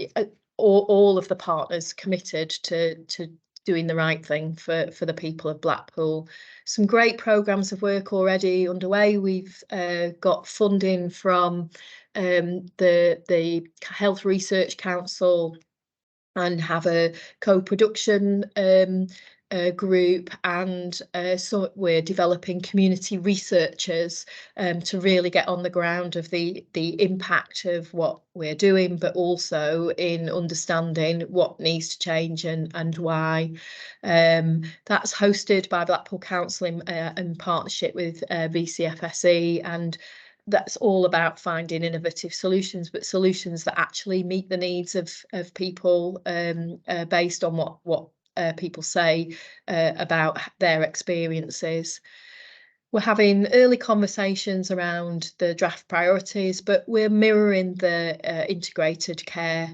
all of the partners committed to doing the right thing for the people of Blackpool. Some great programmes of work already underway. We've got funding from the Health Research Council, and have a co-production group, and so we're developing community researchers to really get on the ground of the impact of what we're doing, but also in understanding what needs to change and why. That's hosted by Blackpool Council in partnership with VCFSE, and that's all about finding innovative solutions, but solutions that actually meet the needs of people, based on what people say about their experiences. We're having early conversations around the draft priorities, but we're mirroring the integrated care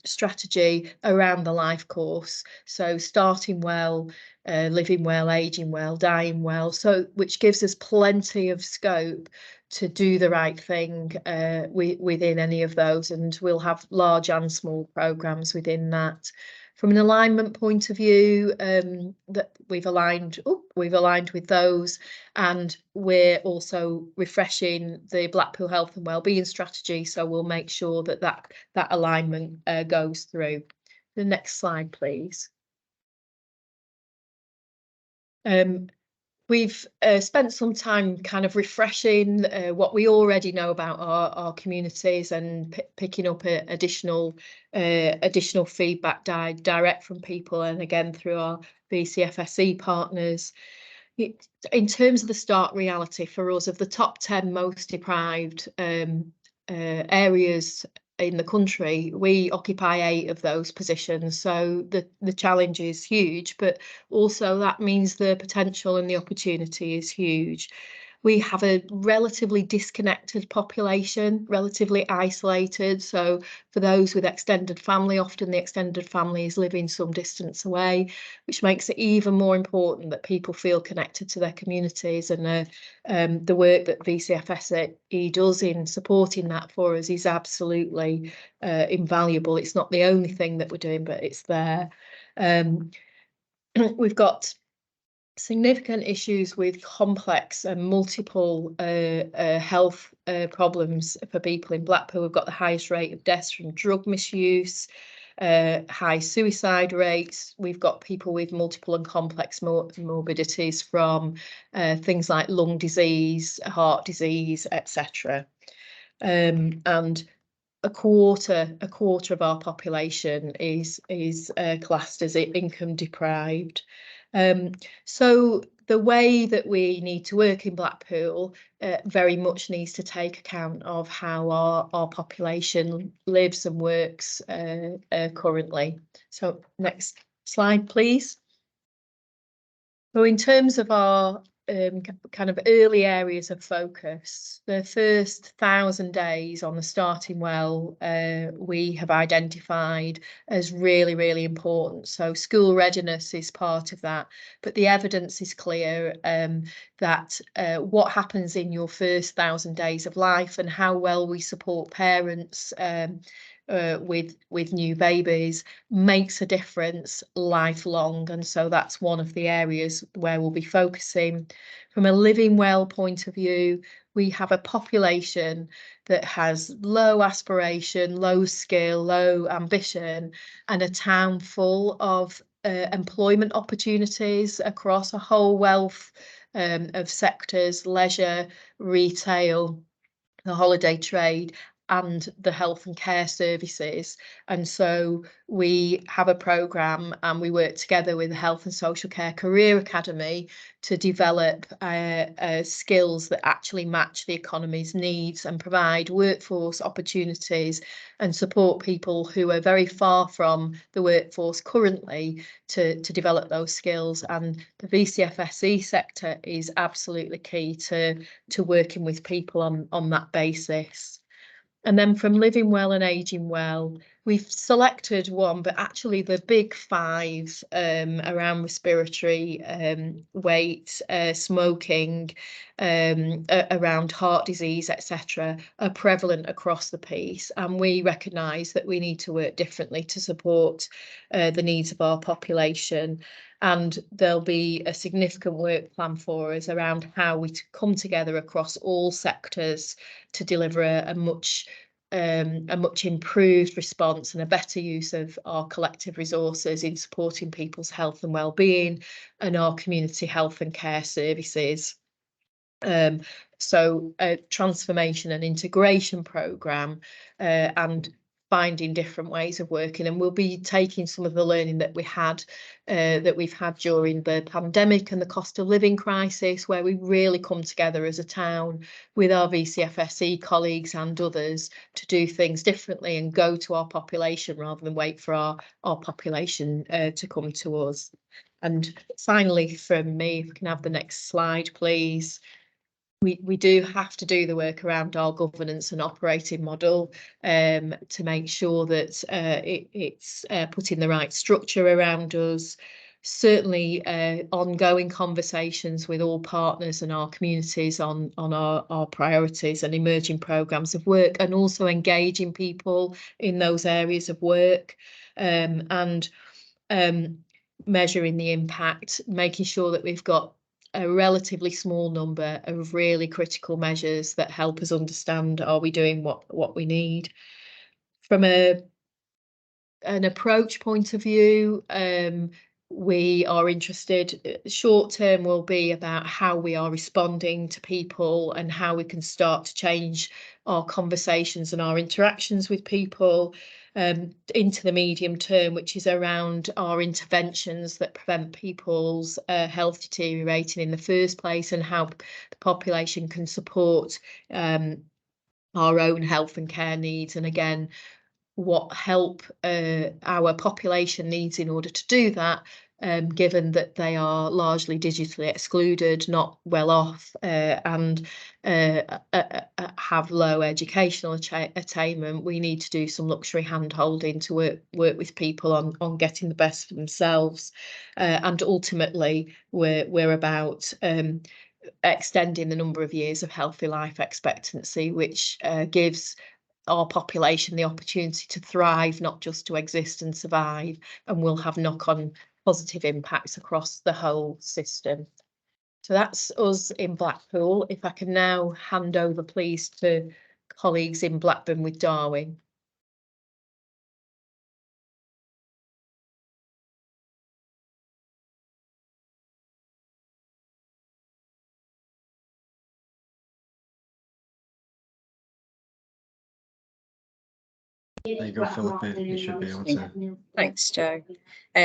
strategy around the life course. So starting well, living well, aging well, dying well, so which gives us plenty of scope to do the right thing within any of those, and we'll have large and small programmes within that. From an alignment point of view, that we've aligned with those, and we're also refreshing the Blackpool Health and Wellbeing strategy, so we'll make sure that alignment goes through. The next slide, please. We've spent some time kind of refreshing what we already know about our communities and picking up additional feedback direct from people, and again through our VCFSE partners. In terms of the stark reality for us, of the top 10 most deprived areas in the country, we occupy 8 of those positions. So the challenge is huge, but also that means the potential and the opportunity is huge. We have a relatively disconnected population, relatively isolated. So for those with extended family, often the extended family is living some distance away, which makes it even more important that people feel connected to their communities. And the work that VCFSE does in supporting that for us is absolutely invaluable. It's not the only thing that we're doing, but it's there. We've got significant issues with complex and multiple health problems for people in Blackpool. We've got the highest rate of deaths from drug misuse, high suicide rates. We've got people with multiple and complex morbidities from things like lung disease, heart disease, etc. And a quarter of our population is classed as income deprived. So the way that we need to work in Blackpool very much needs to take account of how our population lives and works currently. So next slide, please. So in terms of our kind of early areas of focus, the first 1,000 days on the starting well, we have identified as really, really important. So school readiness is part of that, but the evidence is clear that what happens in your first 1,000 days of life and how well we support parents with new babies makes a difference lifelong, and so that's one of the areas where we'll be focusing. From a living well point of view, we have a population that has low aspiration, low skill, low ambition, and a town full of employment opportunities across a whole wealth of sectors: leisure, retail, the holiday trade, and the health and care services. And so we have a programme and we work together with the Health and Social Care Career Academy to develop skills that actually match the economy's needs and provide workforce opportunities and support people who are very far from the workforce currently to develop those skills. And the VCFSE sector is absolutely key to working with people on that basis. And then from living well and aging well, we've selected one, but actually the big 5 around respiratory, weight, smoking, around heart disease, etc., are prevalent across the piece. And we recognise that we need to work differently to support the needs of our population. And there'll be a significant work plan for us around how we come together across all sectors to deliver a much improved response and a better use of our collective resources in supporting people's health and well-being and our community health and care services. So a transformation and integration programme and finding different ways of working, and we'll be taking some of the learning that we've had during the pandemic and the cost of living crisis, where we really come together as a town with our VCFSE colleagues and others to do things differently and go to our population rather than wait for our population to come to us. And finally from me, if we can have the next slide, please. We do have to do the work around our governance and operating model to make sure that it's putting the right structure around us. Certainly ongoing conversations with all partners and our communities on our priorities and emerging programmes of work, and also engaging people in those areas of work and measuring the impact, making sure that we've got a relatively small number of really critical measures that help us understand, are we doing what we need? From an approach point of view, we are interested. Short term will be about how we are responding to people and how we can start to change our conversations and our interactions with people. Into the medium term, which is around our interventions that prevent people's health deteriorating in the first place, and how the population can support our own health and care needs, and again, what help our population needs in order to do that, given that they are largely digitally excluded, not well off, and have low educational attainment. We need to do some luxury hand holding to work with people on getting the best for themselves, and ultimately we're about extending the number of years of healthy life expectancy, which gives our population the opportunity to thrive, not just to exist and survive, and will have knock-on positive impacts across the whole system. So that's us in Blackpool. If I can now hand over, please, to colleagues in Blackburn with Darwen. There you go, Philippa. You should be able to. Thanks, Joe.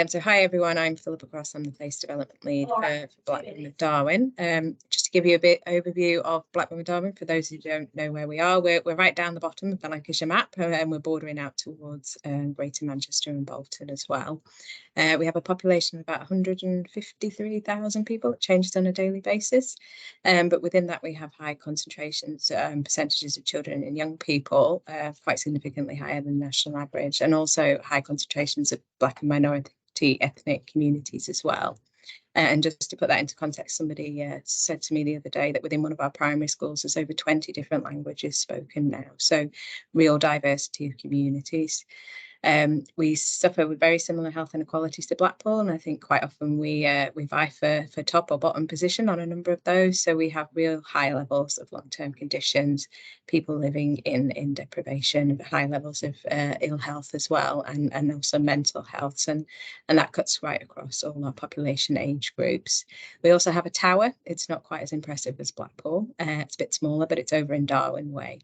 So hi everyone, I'm Philippa Cross. I'm the Place Development Lead for Blackburn with Darwen. Just to give you a bit overview of Blackburn with Darwen, for those who don't know where we are, we're right down the bottom of the Lancashire map, and we're bordering out towards Greater Manchester and Bolton as well. We have a population of about 153,000 people. It changes on a daily basis, but within that we have high concentrations, percentages of children and young people, quite significantly higher than the national average, and also high concentrations of Black and minority ethnic communities as well. And just to put that into context, somebody said to me the other day that within one of our primary schools there's over 20 different languages spoken now, so real diversity of communities. We suffer with very similar health inequalities to Blackpool, and I think quite often we vie for top or bottom position on a number of those. So we have real high levels of long-term conditions, people living in deprivation, high levels of ill health as well, and also mental health, and that cuts right across all our population age groups. We also have a tower. It's not quite as impressive as Blackpool. It's a bit smaller, but it's over in Darwen Way.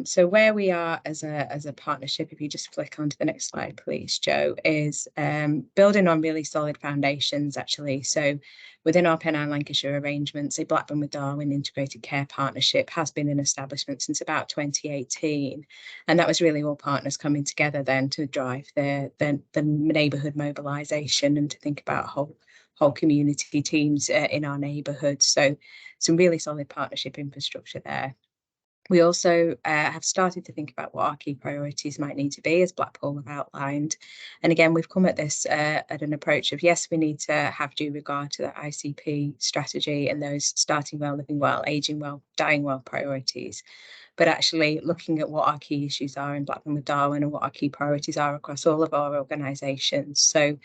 So where we are as a partnership, if you just flick onto the next slide, please, Joe, is building on really solid foundations, actually. So within our Pennine Lancashire arrangements, a Blackburn with Darwen Integrated Care Partnership has been in establishment since about 2018. And that was really all partners coming together then to drive the neighbourhood mobilisation and to think about whole community teams in our neighbourhoods. So some really solid partnership infrastructure there. We also have started to think about what our key priorities might need to be, as Blackpool have outlined. And again, we've come at this at an approach of, yes, we need to have due regard to the ICP strategy and those starting well, living well, ageing well, dying well priorities, but actually looking at what our key issues are in Blackburn with Darwen and what our key priorities are across all of our organisations. So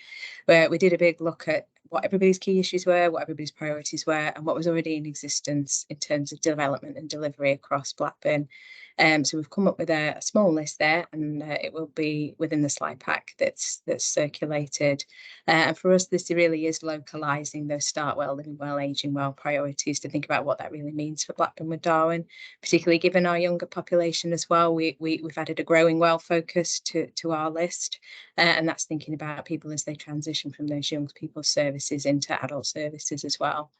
we did a big look at what everybody's key issues were, what everybody's priorities were, and what was already in existence in terms of development and delivery across Blackburn. So we've come up with a small list there, and it will be within the slide pack that's circulated. And for us, this really is localising those start well, living well, ageing well priorities to think about what that really means for Blackburn with Darwen, particularly given our younger population as well. We've added a growing well focus to our list, and that's thinking about people as they transition from those young people services into adult services as well.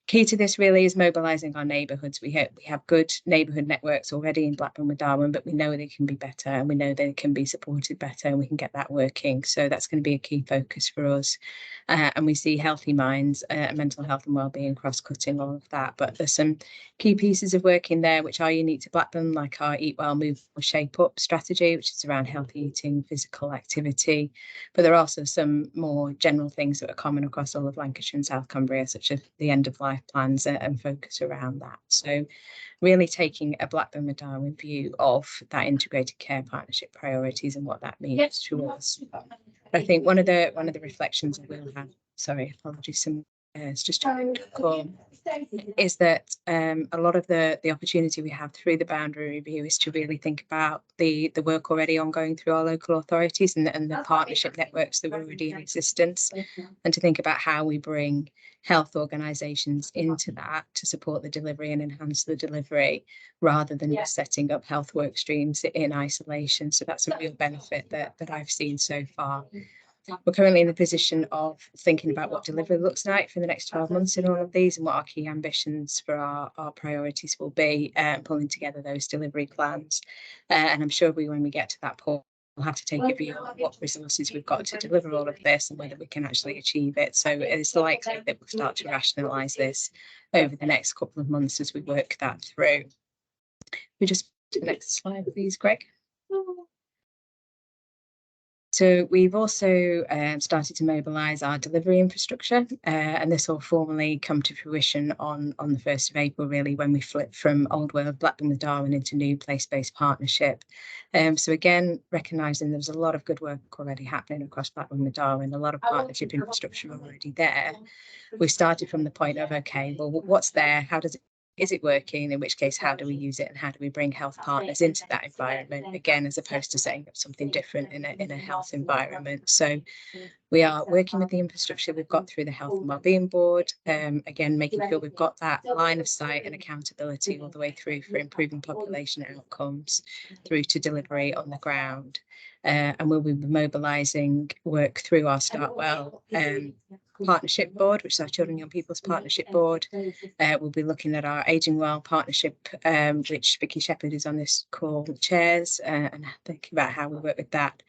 Key to this really is mobilising our neighbourhoods. We have good neighbourhood networks already in Blackburn with Darwen, but we know they can be better, and we know they can be supported better, and we can get that working. So that's going to be a key focus for us. And we see healthy minds, mental health and wellbeing cross-cutting all of that. But there's some key pieces of work in there which are unique to Blackburn, like our Eat Well, Move Well, Shape Up strategy, which is around healthy eating, physical activity. But there are also some more general things that are common across all of Lancashire and South Cumbria, such as the end of life plans and focus around that. So really taking a Blackburn with Darwen view of that integrated care partnership priorities and what that means to us. I think one of the reflections we'll have, sorry, apologies, some it's just call, is that a lot of the opportunity we have through the boundary review is to really think about the work already ongoing through our local authorities and the partnership networks that are already in existence, and to think about how we bring health organisations into that to support the delivery and enhance the delivery, rather than just setting up health work streams in isolation. So that's a real benefit that I've seen so far. We're currently in the position of thinking about what delivery looks like for the next 12 months in all of these, and what our key ambitions for our priorities will be, pulling together those delivery plans. And I'm sure when we get to that point, we'll have to take a view on what resources we've got to deliver all of this and whether we can actually achieve it. So it's likely that we'll start to rationalise this over the next couple of months as we work that through. We just to the next slide, please, Greg. So we've also started to mobilise our delivery infrastructure, and this will formally come to fruition on the 1st of April, really, when we flip from Old World Blackburn with Darwen into new place-based partnership. So again, recognising there's a lot of good work already happening across Blackburn with Darwen, a lot of partnership infrastructure already there. We started from the point of, okay, well, what's there? How does it? Is it working? In which case, how do we use it, and how do we bring health partners into that environment again, as opposed to setting up something different in a health environment? So we are working with the infrastructure we've got through the Health and Wellbeing Board, again, making sure we've got that line of sight and accountability all the way through for improving population outcomes through to delivery on the ground. And we'll be mobilising work through our Start Well Partnership Board, which is our Children and Young People's Partnership Board. We'll be looking at our Ageing Well Partnership, which Vicky Shepherd is on this call chairs, and thinking about how we work with that.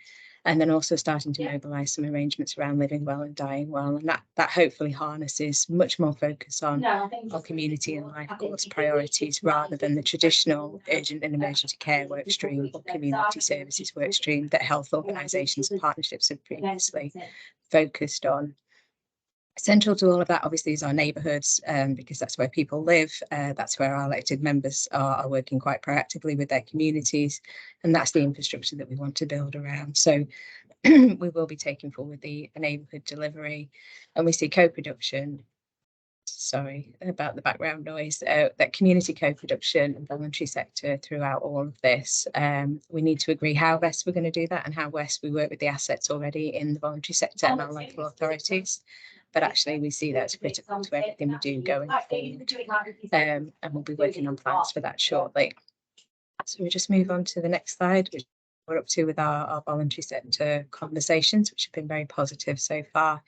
And then also starting to mobilise some arrangements around living well and dying well, and that hopefully harnesses much more focus on our community and life course priorities, rather than the traditional urgent and emergency care work stream or community services work stream that health organisations and partnerships have previously focused on. Central to all of that, obviously, is our neighbourhoods, because that's where people live. That's where our elected members are working quite proactively with their communities, and that's the infrastructure that we want to build around. So we will be taking forward the neighbourhood delivery, and we see co-production. Sorry about the background noise. That community co-production and voluntary sector throughout all of this. We need to agree how best we're going to do that, and how best we work with the assets already in the voluntary sector and our local authorities. But actually, we see that's critical to everything we do going forward, and we'll be working on plans for that shortly. So we just move on to the next slide, which we're up to with our voluntary sector conversations, which have been very positive so far.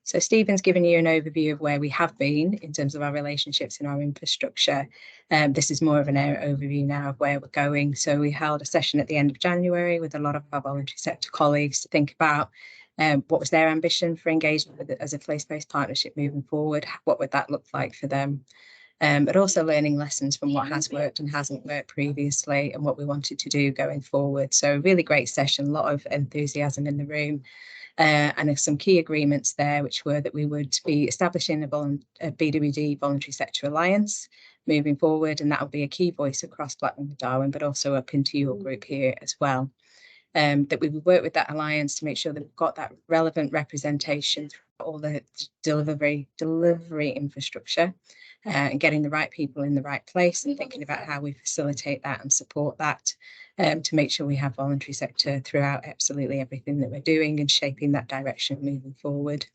So Stephen's given you an overview of where we have been in terms of our relationships and our infrastructure. This is more of an overview now of where we're going. So we held a session at the end of January with a lot of our voluntary sector colleagues to think about what was their ambition for engagement with it as a place-based partnership moving forward. What would that look like for them? But also learning lessons from what has worked and hasn't worked previously, and what we wanted to do going forward. So a really great session, a lot of enthusiasm in the room. And some key agreements there, which were that we would be establishing a BWD Voluntary Sector Alliance moving forward, and that will be a key voice across Blackburn with Darwen, but also up into your group here as well. That we would work with that alliance to make sure that we've got that relevant representation through all the delivery infrastructure, and getting the right people in the right place, and thinking about how we facilitate that and support that, to make sure we have voluntary sector throughout absolutely everything that we're doing, and shaping that direction moving forward.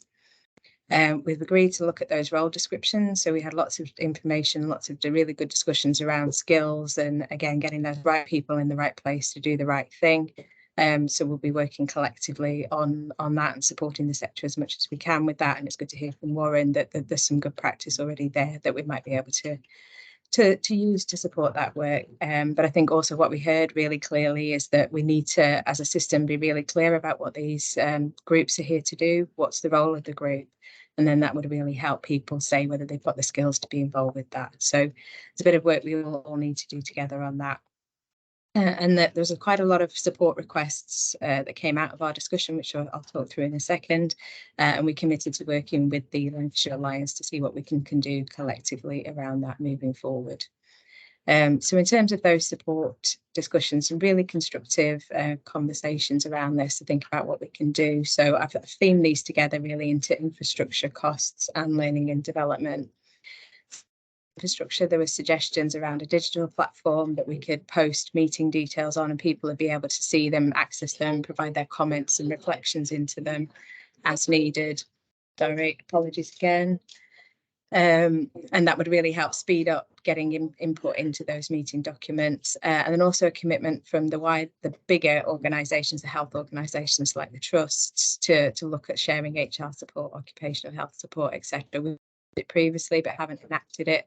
We've agreed to look at those role descriptions. So we had lots of information, lots of really good discussions around skills, and again, getting those right people in the right place to do the right thing. So we'll be working collectively on that and supporting the sector as much as we can with that. And it's good to hear from Warren that there's some good practice already there that we might be able to use to support that work. But I think also what we heard really clearly is that we need to, as a system, be really clear about what these groups are here to do, what's the role of the group, and then that would really help people say whether they've got the skills to be involved with that. So it's a bit of work we all need to do together on that. And that there's quite a lot of support requests that came out of our discussion, which I'll talk through in a second. And we committed to working with the Lancashire Alliance to see what we can do collectively around that moving forward. So in terms of those support discussions, some really constructive conversations around this to think about what we can do. So I've themed these together really into infrastructure costs and learning and development. Infrastructure, there were suggestions around a digital platform that we could post meeting details on and people would be able to see them, access them, provide their comments and reflections into them as needed. Sorry, apologies again. And that would really help speed up getting input into those meeting documents, and then also a commitment from the bigger organisations, the health organisations like the trusts, to look at sharing HR support, occupational health support, etc. We did it previously but haven't enacted it,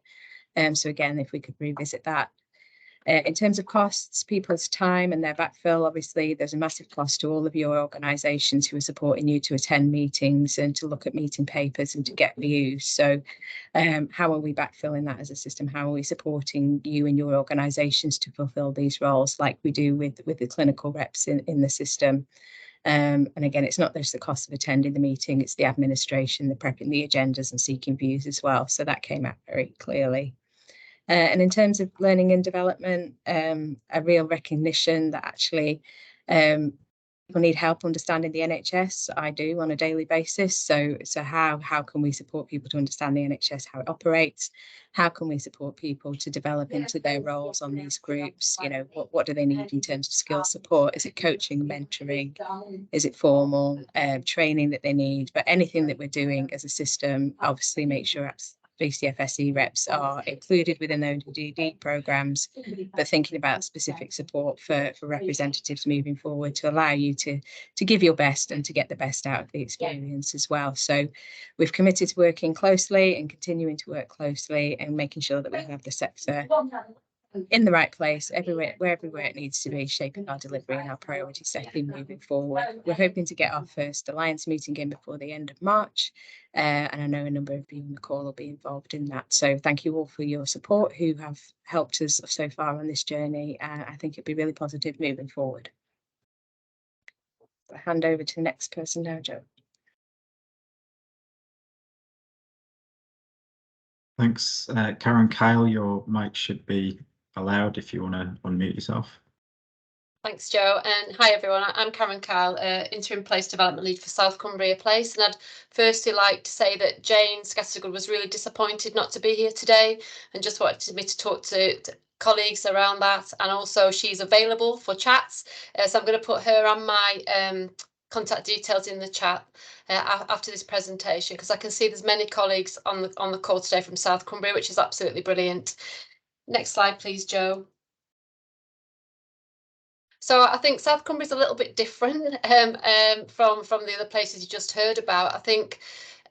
so again, if we could revisit that. In terms of costs, people's time and their backfill, obviously there's a massive cost to all of your organisations who are supporting you to attend meetings and to look at meeting papers and to get views. So how are we backfilling that as a system? How are we supporting you and your organisations to fulfil these roles like we do with the clinical reps in the system? And again, it's not just the cost of attending the meeting, it's the administration, the prepping the agendas and seeking views as well. So that came out very clearly. And in terms of learning and development, a real recognition that actually people need help understanding the NHS. I do on a daily basis. So how can we support people to understand the NHS, how it operates? How can we support people to develop into their roles on these groups? You know, what do they need in terms of skill support? Is it coaching, mentoring? Is it formal training that they need? But anything that we're doing as a system, obviously make sure VCFSE reps are included within their ODD programs, but thinking about specific support for representatives moving forward to allow you to give your best and to get the best out of the experience as well. So we've committed to working closely and continuing to work closely and making sure that we have the sector in the right place, wherever it needs to be, shaping our delivery and our priority setting moving forward. We're hoping to get our first Alliance meeting in before the end of March, and I know a number of you on the call will be involved in that. So thank you all for your support who have helped us so far on this journey. I think it'll be really positive moving forward. I'll hand over to the next person now, Joe. Thanks, Karen. Kyle, your mic should be allowed if you want to unmute yourself. Thanks, Joe, and hi everyone. I'm Karen Kyle, Interim Place Development Lead for South Cumbria Place, and I'd firstly like to say that Jane Scattergood was really disappointed not to be here today and just wanted me to talk to colleagues around that, and also she's available for chats, so I'm going to put her and my contact details in the chat after this presentation, because I can see there's many colleagues on the call today from South Cumbria, which is absolutely brilliant. Next slide, please, Joe. So I think South Cumbria is a little bit different from the other places you just heard about. I think,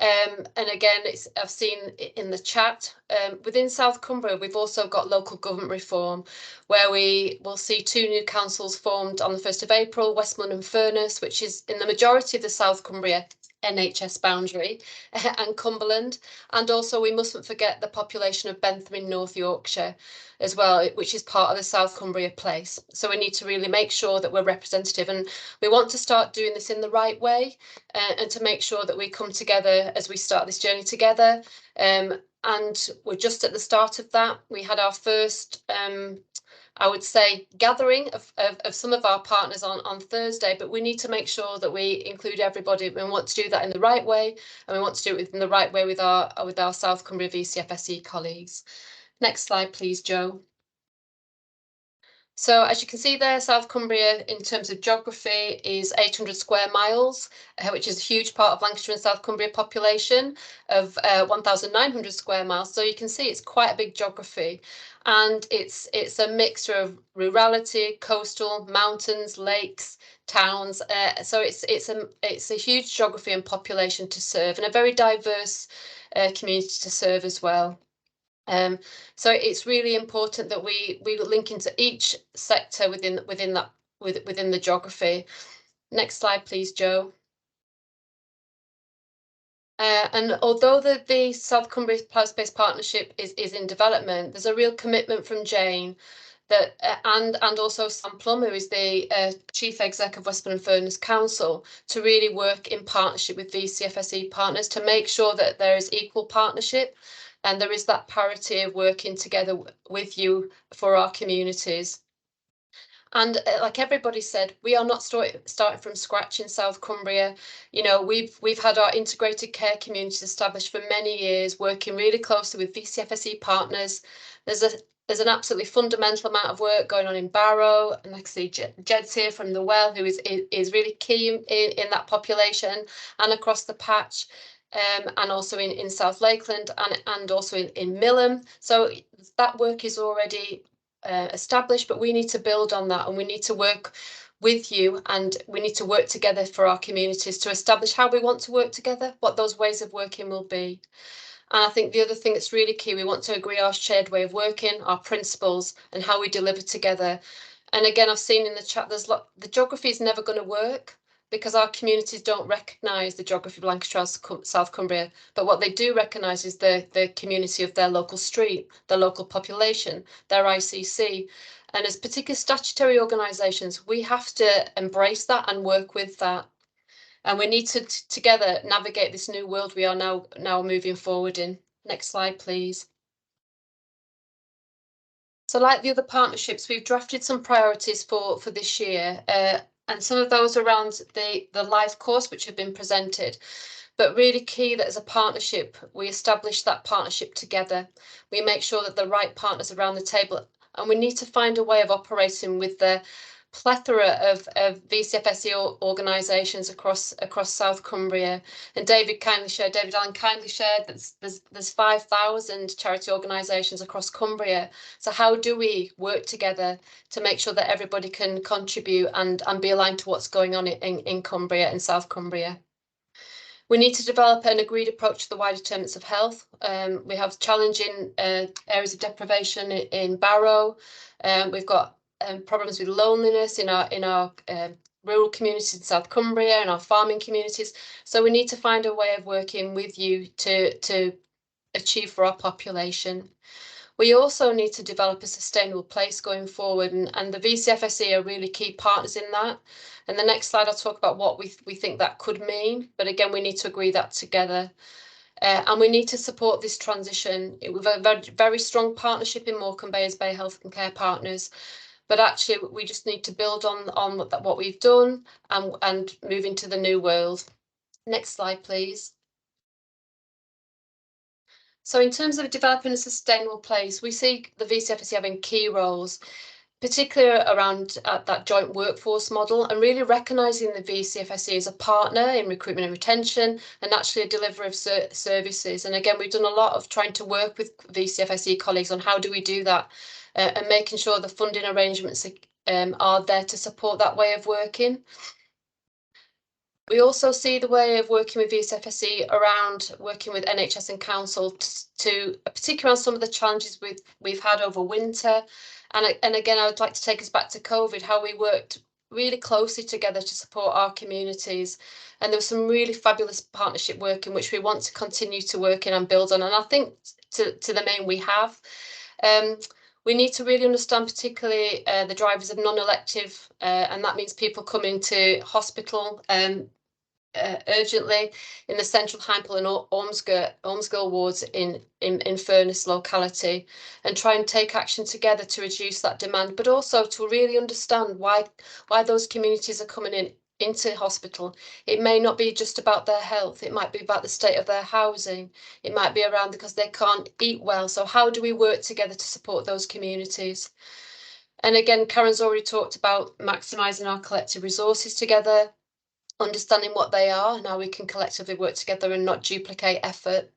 and again, I've seen in the chat, within South Cumbria, we've also got local government reform, where we will see 2 new councils formed on the 1st of April, Westmorland and Furness, which is in the majority of the South Cumbria NHS boundary, and Cumberland, and also we mustn't forget the population of Bentham in North Yorkshire as well, which is part of the South Cumbria Place. So we need to really make sure that we're representative, and we want to start doing this in the right way, and to make sure that we come together as we start this journey together. And we're just at the start of that. We had our first I would say gathering of some of our partners on Thursday, but we need to make sure that we include everybody. We want to do that in the right way, and we want to do it in the right way with our South Cumbria VCFSE colleagues. Next slide, please, Joe. So as you can see there, South Cumbria in terms of geography is 800 square miles, which is a huge part of Lancashire and South Cumbria population of 1,900 square miles. So you can see it's quite a big geography, and it's a mixture of rurality, coastal, mountains, lakes, towns. So it's a huge geography and population to serve, and a very diverse community to serve as well. So it's really important that we link into each sector within the geography. Next slide, please, Joe. And although the South Cumbria Place Partnership is in development, there's a real commitment from Jane that and also Sam Plum, who is the Chief Exec of Westmorland and Furness Council, to really work in partnership with VCFSE partners to make sure that there is equal partnership. and there is that parity of working together with you for our communities. And like everybody said, we are not starting from scratch in South Cumbria. You know, we've had our integrated care communities established for many years, working really closely with VCFSE partners. There's an absolutely fundamental amount of work going on in Barrow, and like I see Jed's here from the Well, who is really key in that population, and across the patch, and also in South Lakeland, and also in Millham. So that work is already established, but we need to build on that, and we need to work with you, and we need to work together for our communities to establish how we want to work together, what those ways of working will be. And I think the other thing that's really key, we want to agree our shared way of working, our principles, and how we deliver together. And again, I've seen in the chat, the geography is never going to work, because our communities don't recognise the geography of Lancashire, South Cumbria, but what they do recognise is the community of their local street, their local population, their ICC. And as particular statutory organisations, we have to embrace that and work with that. And we need to together navigate this new world we are now moving forward in. Next slide, please. So like the other partnerships, we've drafted some priorities for this year, and some of those around the life course, which have been presented. But really key that as a partnership, we establish that partnership together. We make sure that the right partners around the table, and we need to find a way of operating with the plethora of VCFSE organisations across South Cumbria. And David Allen kindly shared that there's 5,000 charity organisations across Cumbria. So how do we work together to make sure that everybody can contribute and be aligned to what's going on in Cumbria and South Cumbria? We need to develop an agreed approach to the wider determinants of health. We have challenging areas of deprivation in Barrow. We've got problems with loneliness in our rural communities in South Cumbria and our farming communities. So we need to find a way of working with you to achieve for our population. We also need to develop a sustainable place going forward, and the VCFSE are really key partners in that. And the next slide, I'll talk about what we think that could mean. But again, we need to agree that together. And we need to support this transition. We've a very strong partnership in Morecambe Bay as Bay Health and Care Partners. But actually, we just need to build on what we've done and move into the new world. Next slide, please. So in terms of developing a sustainable place, we see the VCFSE having key roles, particularly around that joint workforce model, and really recognising the VCFSE as a partner in recruitment and retention, and actually a deliverer of services. And again, we've done a lot of trying to work with VCFSE colleagues on how do we do that, and making sure the funding arrangements are there to support that way of working. We also see the way of working with VCFSE around working with NHS and council to particularly on some of the challenges we've had over winter. And again, I would like to take us back to COVID, how we worked really closely together to support our communities. And there was some really fabulous partnership work in which we want to continue to work in and build on. And I think to the main we have. We need to really understand particularly the drivers of non-elective, and that means people coming to hospital urgently in the central Hindle and Ormsgill wards in Furness locality, and try and take action together to reduce that demand, but also to really understand why those communities are coming into hospital. It may not be just about their health, it might be about the state of their housing, it might be around because they can't eat well. So how do we work together to support those communities? And again, Karen's already talked about maximising our collective resources together, understanding what they are and how we can collectively work together and not duplicate effort.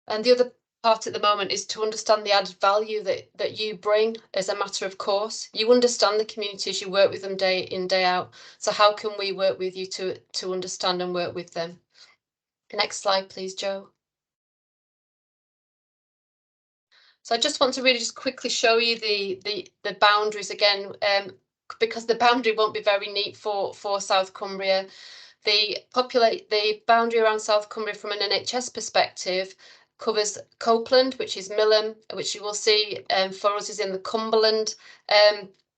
And the other part at the moment is to understand the added value that you bring as a matter of course. You understand the communities, you work with them day in, day out. So how can we work with you to understand and work with them? Next slide, please, Joe. So I just want to really just quickly show you the boundaries again, because the boundary won't be very neat for South Cumbria. The boundary around South Cumbria from an NHS perspective covers Copeland, which is Millham, which you will see for us is in the Cumberland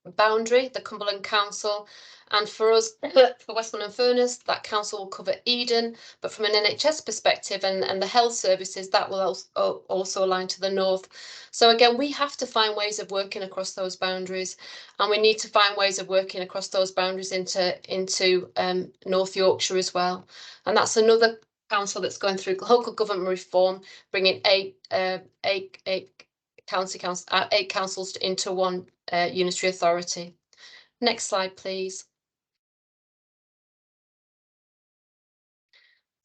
boundary, the Cumberland Council. And for us, for Westmoreland and Furness, that council will cover Eden, but from an NHS perspective and the health services, that will also align to the north. So again, we have to find ways of working across those boundaries, and we need to find ways of working across those boundaries into North Yorkshire as well. And that's another council that's going through local government reform, bringing eight councils into one unitary authority. Next slide, please.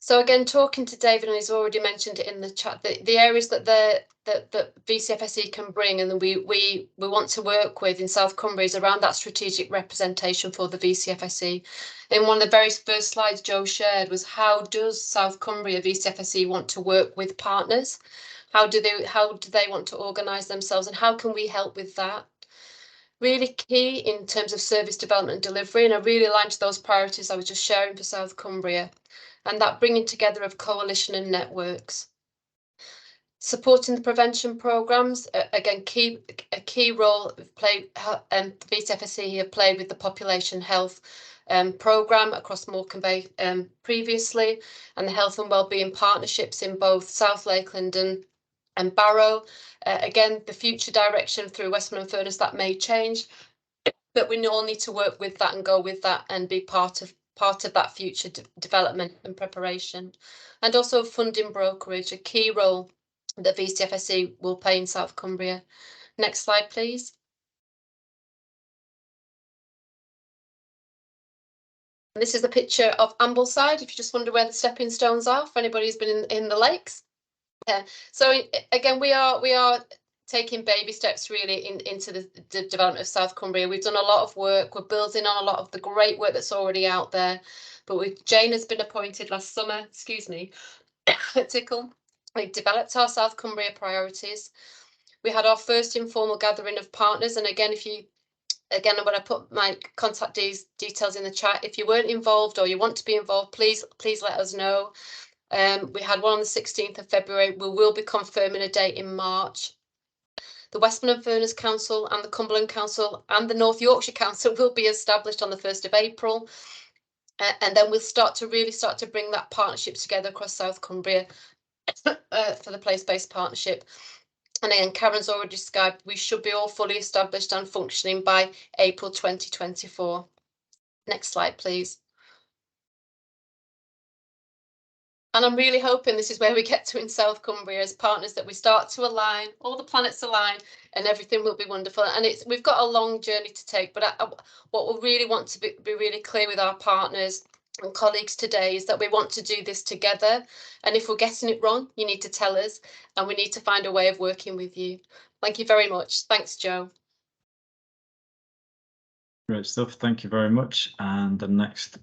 So again, talking to David, and he's already mentioned it in the chat, the areas that VCFSE can bring and we want to work with in South Cumbria is around that strategic representation for the VCFSE. In one of the very first slides Joe shared was, how does South Cumbria VCFSE want to work with partners? How do they want to organise themselves, and how can we help with that? Really key in terms of service development and delivery, and I really aligned to those priorities I was just sharing for South Cumbria, and that bringing together of coalition and networks. Supporting the prevention programmes, again, a key role VCFSE have played with the population health programme across Morecambe Bay previously, and the health and wellbeing partnerships in both South Lakeland and Barrow. Again, the future direction through Westmoreland and Furness, that may change, but we all need to work with that and go with that and be part of that future development and preparation. And also funding brokerage, a key role that VCFSE will play in South Cumbria. Next slide, please. And this is a picture of Ambleside, if you just wonder where the stepping stones are, for anybody who's been in the lakes. So again, we are taking baby steps really into the development of South Cumbria. We've done a lot of work. We're building on a lot of the great work that's already out there. But Jane has been appointed last summer, excuse me, tickle. We've developed our South Cumbria priorities. We had our first informal gathering of partners. And again, when I put my contact details in the chat, if you weren't involved or you want to be involved, please let us know. We had one on the 16th of February. We will be confirming a date in March. The Westmoreland and Furness Council and the Cumberland Council and the North Yorkshire Council will be established on the 1st of April. And then we'll start to bring that partnership together across South Cumbria for the place-based partnership. And again, Karen's already described, we should be all fully established and functioning by April 2024. Next slide, please. And I'm really hoping this is where we get to in South Cumbria as partners, that we start to align, all the planets align, and everything will be wonderful. And we've got a long journey to take, but what we really want to be really clear with our partners and colleagues today is that we want to do this together. And if we're getting it wrong, you need to tell us, and we need to find a way of working with you. Thank you very much. Thanks, Joe. Great stuff. Thank you very much. And the next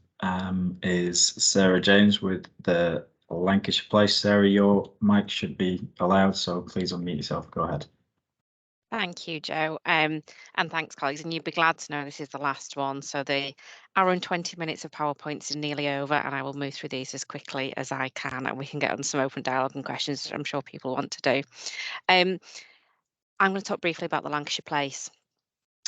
is Sarah James with the Lancashire Place. Sarah, your mic should be allowed, so please unmute yourself. Go ahead. Thank you, Joe, and thanks, colleagues. And you'd be glad to know this is the last one. So the hour and 20 minutes of PowerPoints is nearly over, and I will move through these as quickly as I can, and we can get on some open dialogue and questions I'm sure people want to do. I'm going to talk briefly about the Lancashire Place.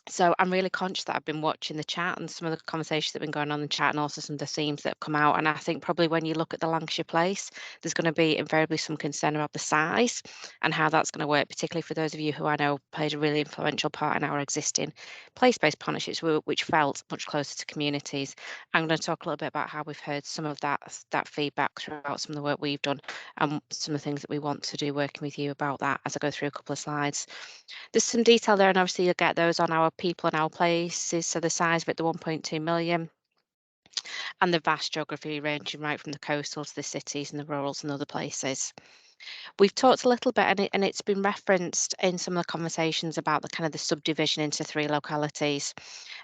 So I'm really conscious that I've been watching the chat and some of the conversations that have been going on in the chat, and also some of the themes that have come out. And I think probably when you look at the Lancashire Place, there's going to be invariably some concern about the size and how that's going to work, particularly for those of you who I know played a really influential part in our existing place-based partnerships, which felt much closer to communities. I'm going to talk a little bit about how we've heard some of that feedback throughout some of the work we've done, and some of the things that we want to do working with you about that as I go through a couple of slides. There's some detail there, and obviously you'll get those on our people and our places. So the size of it, the 1.2 million, and the vast geography ranging right from the coastal to the cities and the rurals and other places. We've talked a little bit, and it's been referenced in some of the conversations about the kind of the subdivision into 3 localities.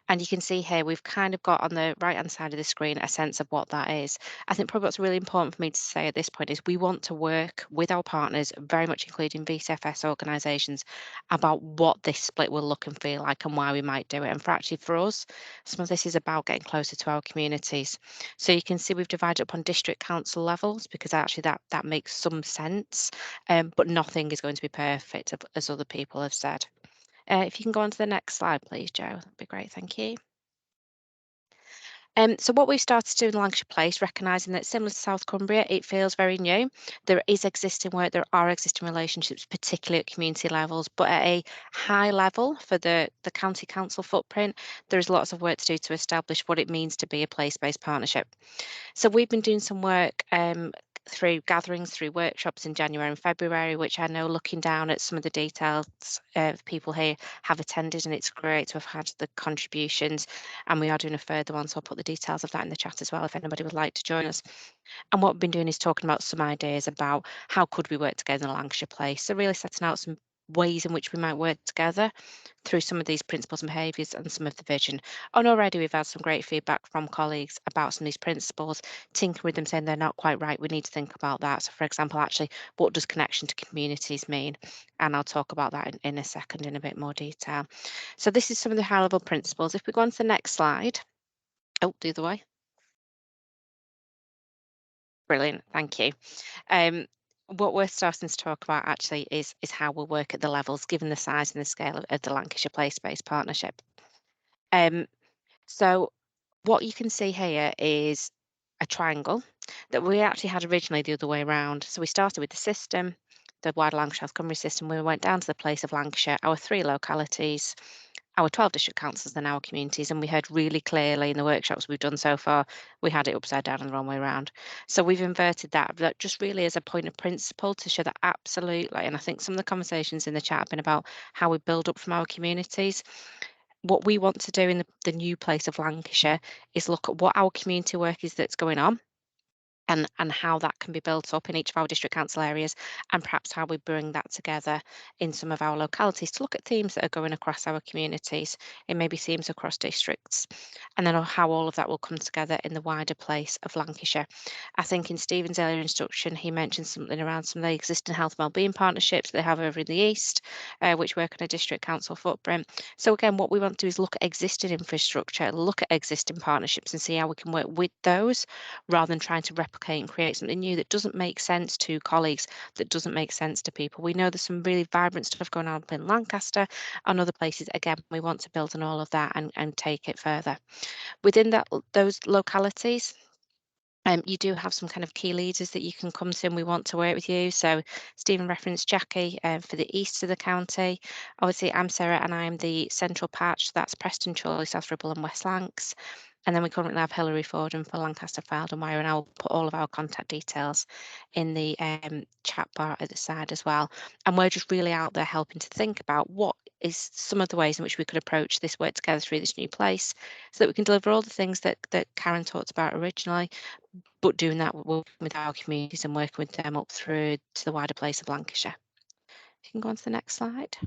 And you can see here, we've kind of got on the right-hand side of the screen a sense of what that is. I think probably what's really important for me to say at this point is we want to work with our partners, very much including VCFS organisations, about what this split will look and feel like and why we might do it. And for us, some of this is about getting closer to our communities. So you can see we've divided up on district council levels, because actually that makes some sense, but nothing is going to be perfect, as other people have said. If you can go on to the next slide, please, Joe, that'd be great. Thank you. So what we've started to do in Lancashire Place, recognising that similar to South Cumbria, it feels very new. There is existing work, there are existing relationships, particularly at community levels, but at a high level for the county council footprint, there is lots of work to do to establish what it means to be a place-based partnership. So we've been doing some work through gatherings, through workshops in January and February, which I know, looking down at some of the details, people here have attended, and it's great to have had the contributions. And we are doing a further one, so I'll put the details of that in the chat as well if anybody would like to join us. And what we've been doing is talking about some ideas about how could we work together in a Lancashire Place. So really setting out some ways in which we might work together through some of these principles and behaviours and some of the vision. And already we've had some great feedback from colleagues about some of these principles, tinkering with them, saying they're not quite right, we need to think about that. So for example, actually, what does connection to communities mean? And I'll talk about that in a second in a bit more detail. So this is some of the high level principles. If we go on to the next slide. Oh, the other way. Brilliant, thank you. What we're starting to talk about actually is how we'll work at the levels, given the size and the scale of the Lancashire Place-based partnership. So what you can see here is a triangle that we actually had originally the other way around. So we started with the system, the wider Lancashire South Cumbria system. We went down to the place of Lancashire, our 3 localities, our 12 district councils and our communities, and we heard really clearly in the workshops we've done so far, we had it upside down and the wrong way around. So we've inverted that just really as a point of principle to show that absolutely, and I think some of the conversations in the chat have been about how we build up from our communities. What we want to do in the new place of Lancashire is look at what our community work is that's going on, and how that can be built up in each of our district council areas, and perhaps how we bring that together in some of our localities to look at themes that are going across our communities. It may be themes across districts, and then how all of that will come together in the wider place of Lancashire. I think in Stephen's earlier introduction, he mentioned something around some of the existing health and wellbeing partnerships they have over in the east, which work on a district council footprint. So again, what we want to do is look at existing infrastructure, look at existing partnerships and see how we can work with those, rather than trying to replicate and create something new that doesn't make sense to colleagues, that doesn't make sense to people. We know there's some really vibrant stuff going on in Lancaster and other places. Again, we want to build on all of that and take it further. Within those localities, you do have some kind of key leaders that you can come to, and we want to work with you. So Stephen referenced Jackie for the east of the county. Obviously, I'm Sarah and I'm the central patch. So that's Preston, Chorley, South Ribble and West Lancs. And then we currently have Hilary Forden for Lancaster, Fylde and Wyre, and I'll put all of our contact details in the chat bar at the side as well. And we're just really out there helping to think about what is some of the ways in which we could approach this work together through this new place, so that we can deliver all the things that Karen talked about originally, but doing that with our communities and working with them up through to the wider place of Lancashire. You can go on to the next slide.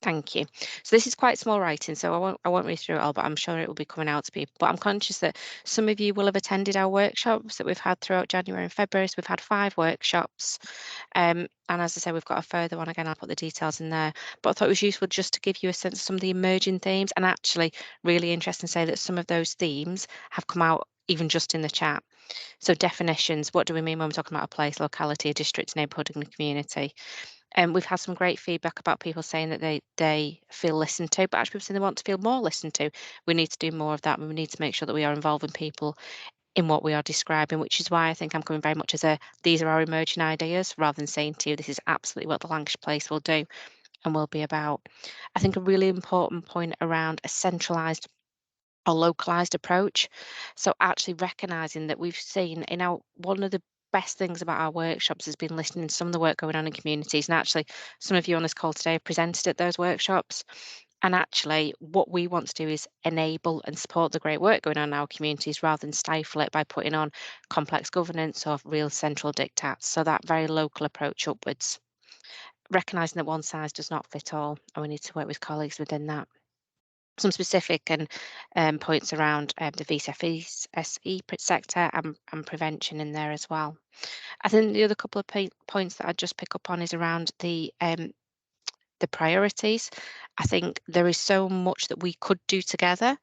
Thank you. So this is quite small writing, so I won't read through it all, but I'm sure it will be coming out to people. But I'm conscious that some of you will have attended our workshops that we've had throughout January and February. So we've had 5 workshops. And as I say, we've got a further one. Again, I'll put the details in there. But I thought it was useful just to give you a sense of some of the emerging themes, and actually really interesting to say that some of those themes have come out even just in the chat. So definitions, what do we mean when we're talking about a place, locality, a district, neighbourhood and a community? And we've had some great feedback about people saying that they feel listened to, but actually people saying they want to feel more listened to. We need to do more of that. We need to make sure that we are involving people in what we are describing, which is why I think I'm coming very much as these are our emerging ideas, rather than saying to you, this is absolutely what the Lancashire Place will do and will be about. I think a really important point around a centralised or localised approach. So actually recognising that we've seen in one of the best things about our workshops has been listening to some of the work going on in communities, and actually some of you on this call today have presented at those workshops. And actually what we want to do is enable and support the great work going on in our communities, rather than stifle it by putting on complex governance or real central diktats. So that very local approach upwards, recognising that one size does not fit all, and we need to work with colleagues within that. Some specific and points around the VCFSE sector and prevention in there as well. I think the other couple of points that I'd just pick up on is around the priorities. I think there is so much that we could do together,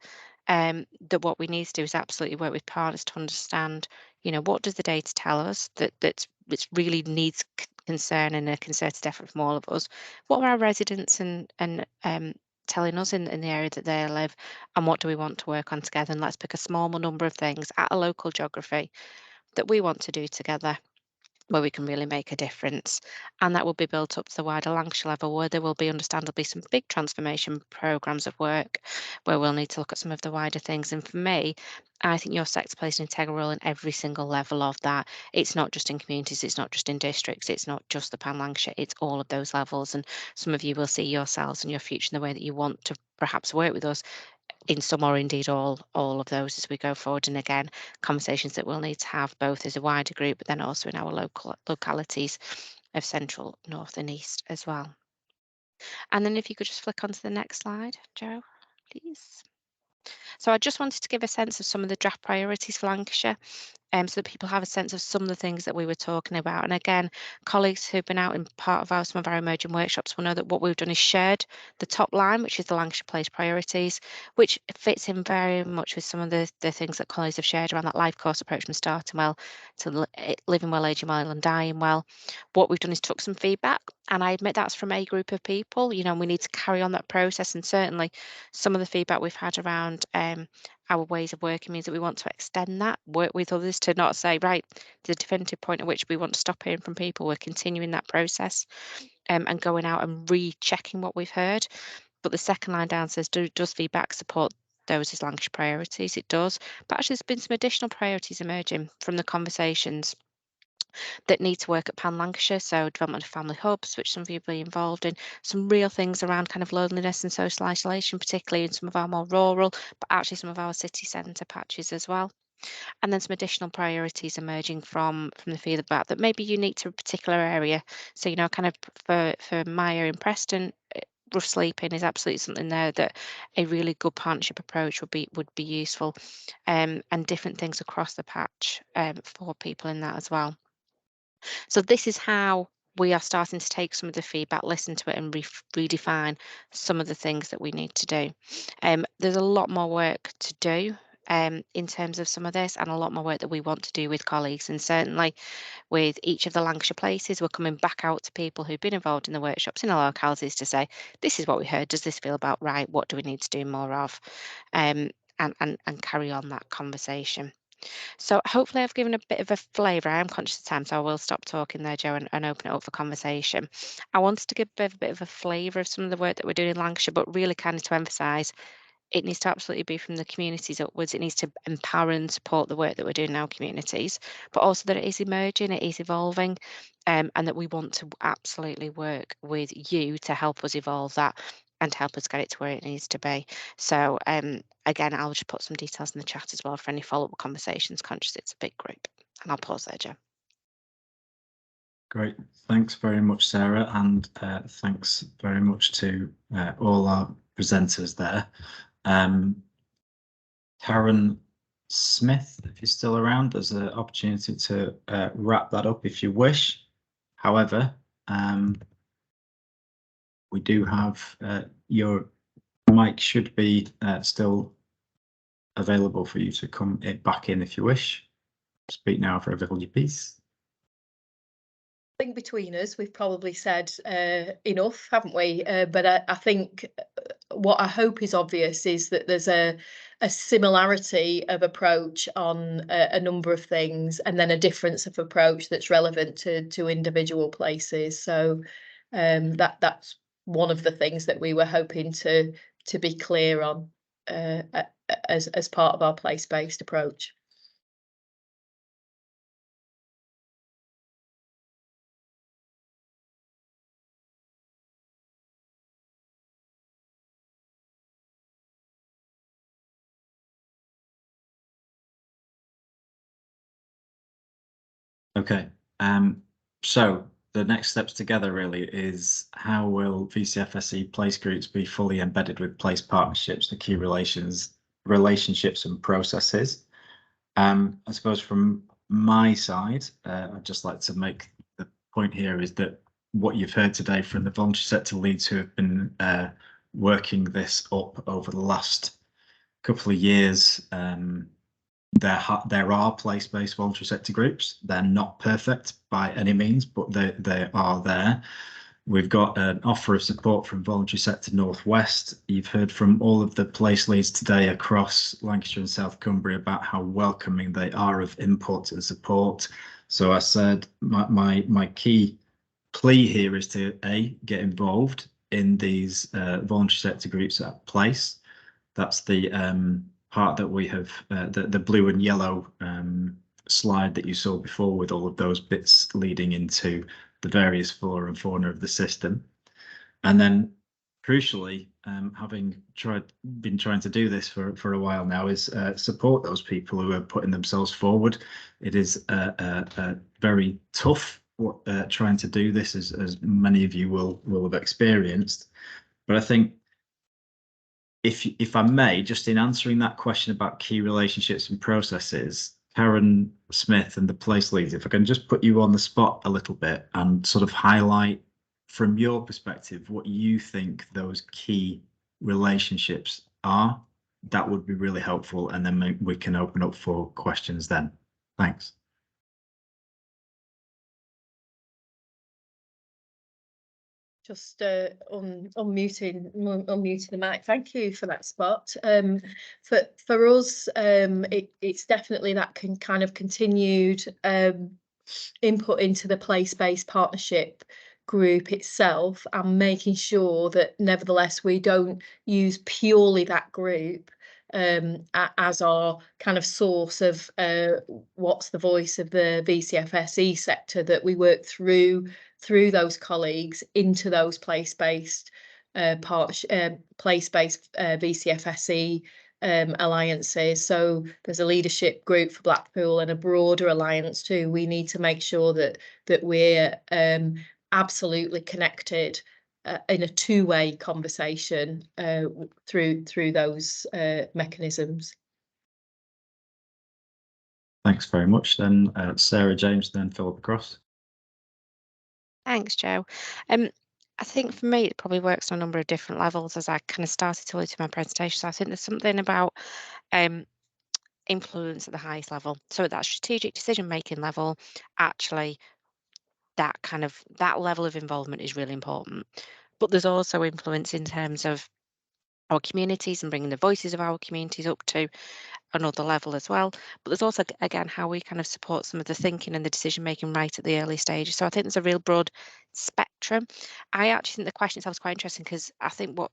that what we need to do is absolutely work with partners to understand, what does the data tell us that really needs concern and a concerted effort from all of us. What are our residents and telling us in the area that they live, and what do we want to work on together? And let's pick a small number of things at a local geography that we want to do together, where we can really make a difference. And that will be built up to the wider Lancashire level, where there will be understandably some big transformation programmes of work, where we'll need to look at some of the wider things. And for me, I think your sector plays an integral role in every single level of that. It's not just in communities, it's not just in districts, it's not just the Pan Lancashire, it's all of those levels. And some of you will see yourselves and your future in the way that you want to perhaps work with us in some or indeed all of those as we go forward. And again, conversations that we'll need to have both as a wider group, but then also in our localities of Central, North and East as well. And then if you could just flick onto the next slide, Joe, please. So I just wanted to give a sense of some of the draft priorities for Lancashire, so that people have a sense of some of the things that we were talking about. And again, colleagues who've been out in part of some of our emerging workshops will know that what we've done is shared the top line, which is the Lancashire Place priorities, which fits in very much with some of the things that colleagues have shared around that life course approach from starting well to living well, aging well and dying well. What we've done is took some feedback, and I admit that's from a group of people, you know, and we need to carry on that process. And certainly some of the feedback we've had around our ways of working means that we want to extend that, work with others to not say, right, the definitive point at which we want to stop hearing from people. We're continuing that process and going out and rechecking what we've heard. But the second line down says, does feedback support those as Lancashire priorities? It does. But actually, there's been some additional priorities emerging from the conversations that need to work at Pan Lancashire. So development of family hubs, which some of you will be involved in, some real things around kind of loneliness and social isolation, particularly in some of our more rural, but actually some of our city centre patches as well. And then some additional priorities emerging from the feedback that may be unique to a particular area. So, you know, kind of for my area in Preston, rough sleeping is absolutely something there that a really good partnership approach would be useful, and different things across the patch for people in that as well. So this is how we are starting to take some of the feedback, listen to it and redefine some of the things that we need to do. There's a lot more work to do in terms of some of this, and a lot more work that we want to do with colleagues. And certainly with each of the Lancashire places, we're coming back out to people who've been involved in the workshops in our localities to say, this is what we heard, does this feel about right? What do we need to do more of? And carry on that conversation. So hopefully I've given a bit of a flavour. I am conscious of time, so I will stop talking there, Joe, and open it up for conversation. I wanted to give a bit of a flavour of some of the work that we're doing in Lancashire, but really kind of to emphasise it needs to absolutely be from the communities upwards. It needs to empower and support the work that we're doing in our communities, but also that it is emerging, it is evolving, and that we want to absolutely work with you to help us evolve that and help us get it to where it needs to be. So again, I'll just put some details in the chat as well for any follow-up conversations, conscious it's a big group. And I'll pause there, Joe. Great, thanks very much, Sarah, and thanks very much to all our presenters there. Karen Smith, if you're still around, there's an opportunity to wrap that up if you wish. However, we do have your mic should be still available for you to come back in if you wish. Speak now for reveal your piece. I think between us, we've probably said enough, haven't we? But I think what I hope is obvious is that there's a similarity of approach on a number of things, and then a difference of approach that's relevant to individual places. So that's one of the things that we were hoping to be clear on as part of our place-based approach. Okay, so the next steps together really is how will VCFSE Place groups be fully embedded with place partnerships, the key relationships and processes. I suppose from my side, I'd just like to make the point here is that what you've heard today from the voluntary sector leads who have been working this up over the last couple of years, there are place-based voluntary sector groups. They're not perfect by any means, but they are there. We've got an offer of support from Voluntary Sector Northwest. You've heard from all of the place leads today across Lancashire and South Cumbria about how welcoming they are of input and support. So I said my key plea here is to get involved in these voluntary sector groups at place. That's the part that we have, the blue and yellow slide that you saw before, with all of those bits leading into the various flora and fauna of the system. And then crucially, having been trying to do this for a while now, is support those people who are putting themselves forward. It is very tough trying to do this, as many of you will have experienced. But I think, if I may, just in answering that question about key relationships and processes, Karen Smith and the place leads, if I can just put you on the spot a little bit and sort of highlight from your perspective what you think those key relationships are, that would be really helpful, and then we can open up for questions then. Thanks. Just unmuting the mic. Thank you for that, Spot. For us, it's definitely that kind of continued input into the place-based partnership group itself, and making sure that nevertheless we don't use purely that group as our kind of source of what's the voice of the VCFSE sector, that we work through those colleagues into those place-based place-based VCFSE alliances. So there's a leadership group for Blackpool and a broader alliance too. We need to make sure that we're absolutely connected in a two-way conversation through those mechanisms. Thanks very much. Then Sarah James, then Philip Cross. Thanks, Joe. I think for me, it probably works on a number of different levels, as I kind of started to allude to my presentation. So I think there's something about influence at the highest level. So at that strategic decision-making level, actually, that level of involvement is really important. But there's also influence in terms of our communities and bringing the voices of our communities up to another level as well. But there's also, again, how we kind of support some of the thinking and the decision making right at the early stages. So I think there's a real broad spectrum. I actually think the question itself is quite interesting, because I think what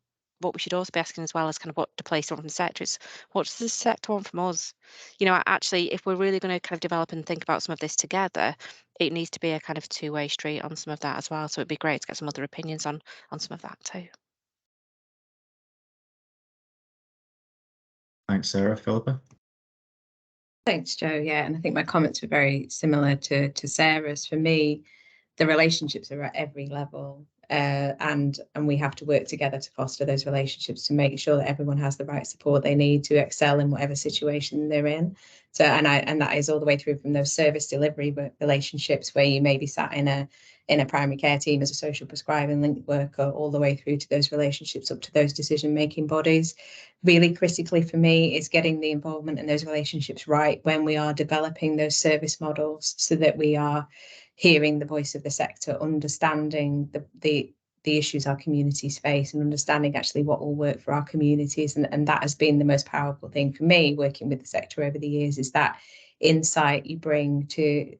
we should also be asking as well is kind of what to place on from the sector is, what does the sector want from us? You know, actually, if we're really going to kind of develop and think about some of this together, it needs to be a kind of two-way street on some of that as well. So it'd be great to get some other opinions on some of that too. Thanks, Sarah. Philippa? Thanks, Joe. Yeah, and I think my comments were very similar to Sarah's. For me, the relationships are at every level, and we have to work together to foster those relationships, to make sure that everyone has the right support they need to excel in whatever situation they're in. So, and that is all the way through from those service delivery relationships, where you may be sat in a primary care team as a social prescribing link worker, all the way through to those relationships up to those decision-making bodies. Really critically for me is getting the involvement in those relationships right when we are developing those service models, so that we are hearing the voice of the sector, understanding the issues our communities face, and understanding actually what will work for our communities. And that has been the most powerful thing for me working with the sector over the years, is that insight you bring to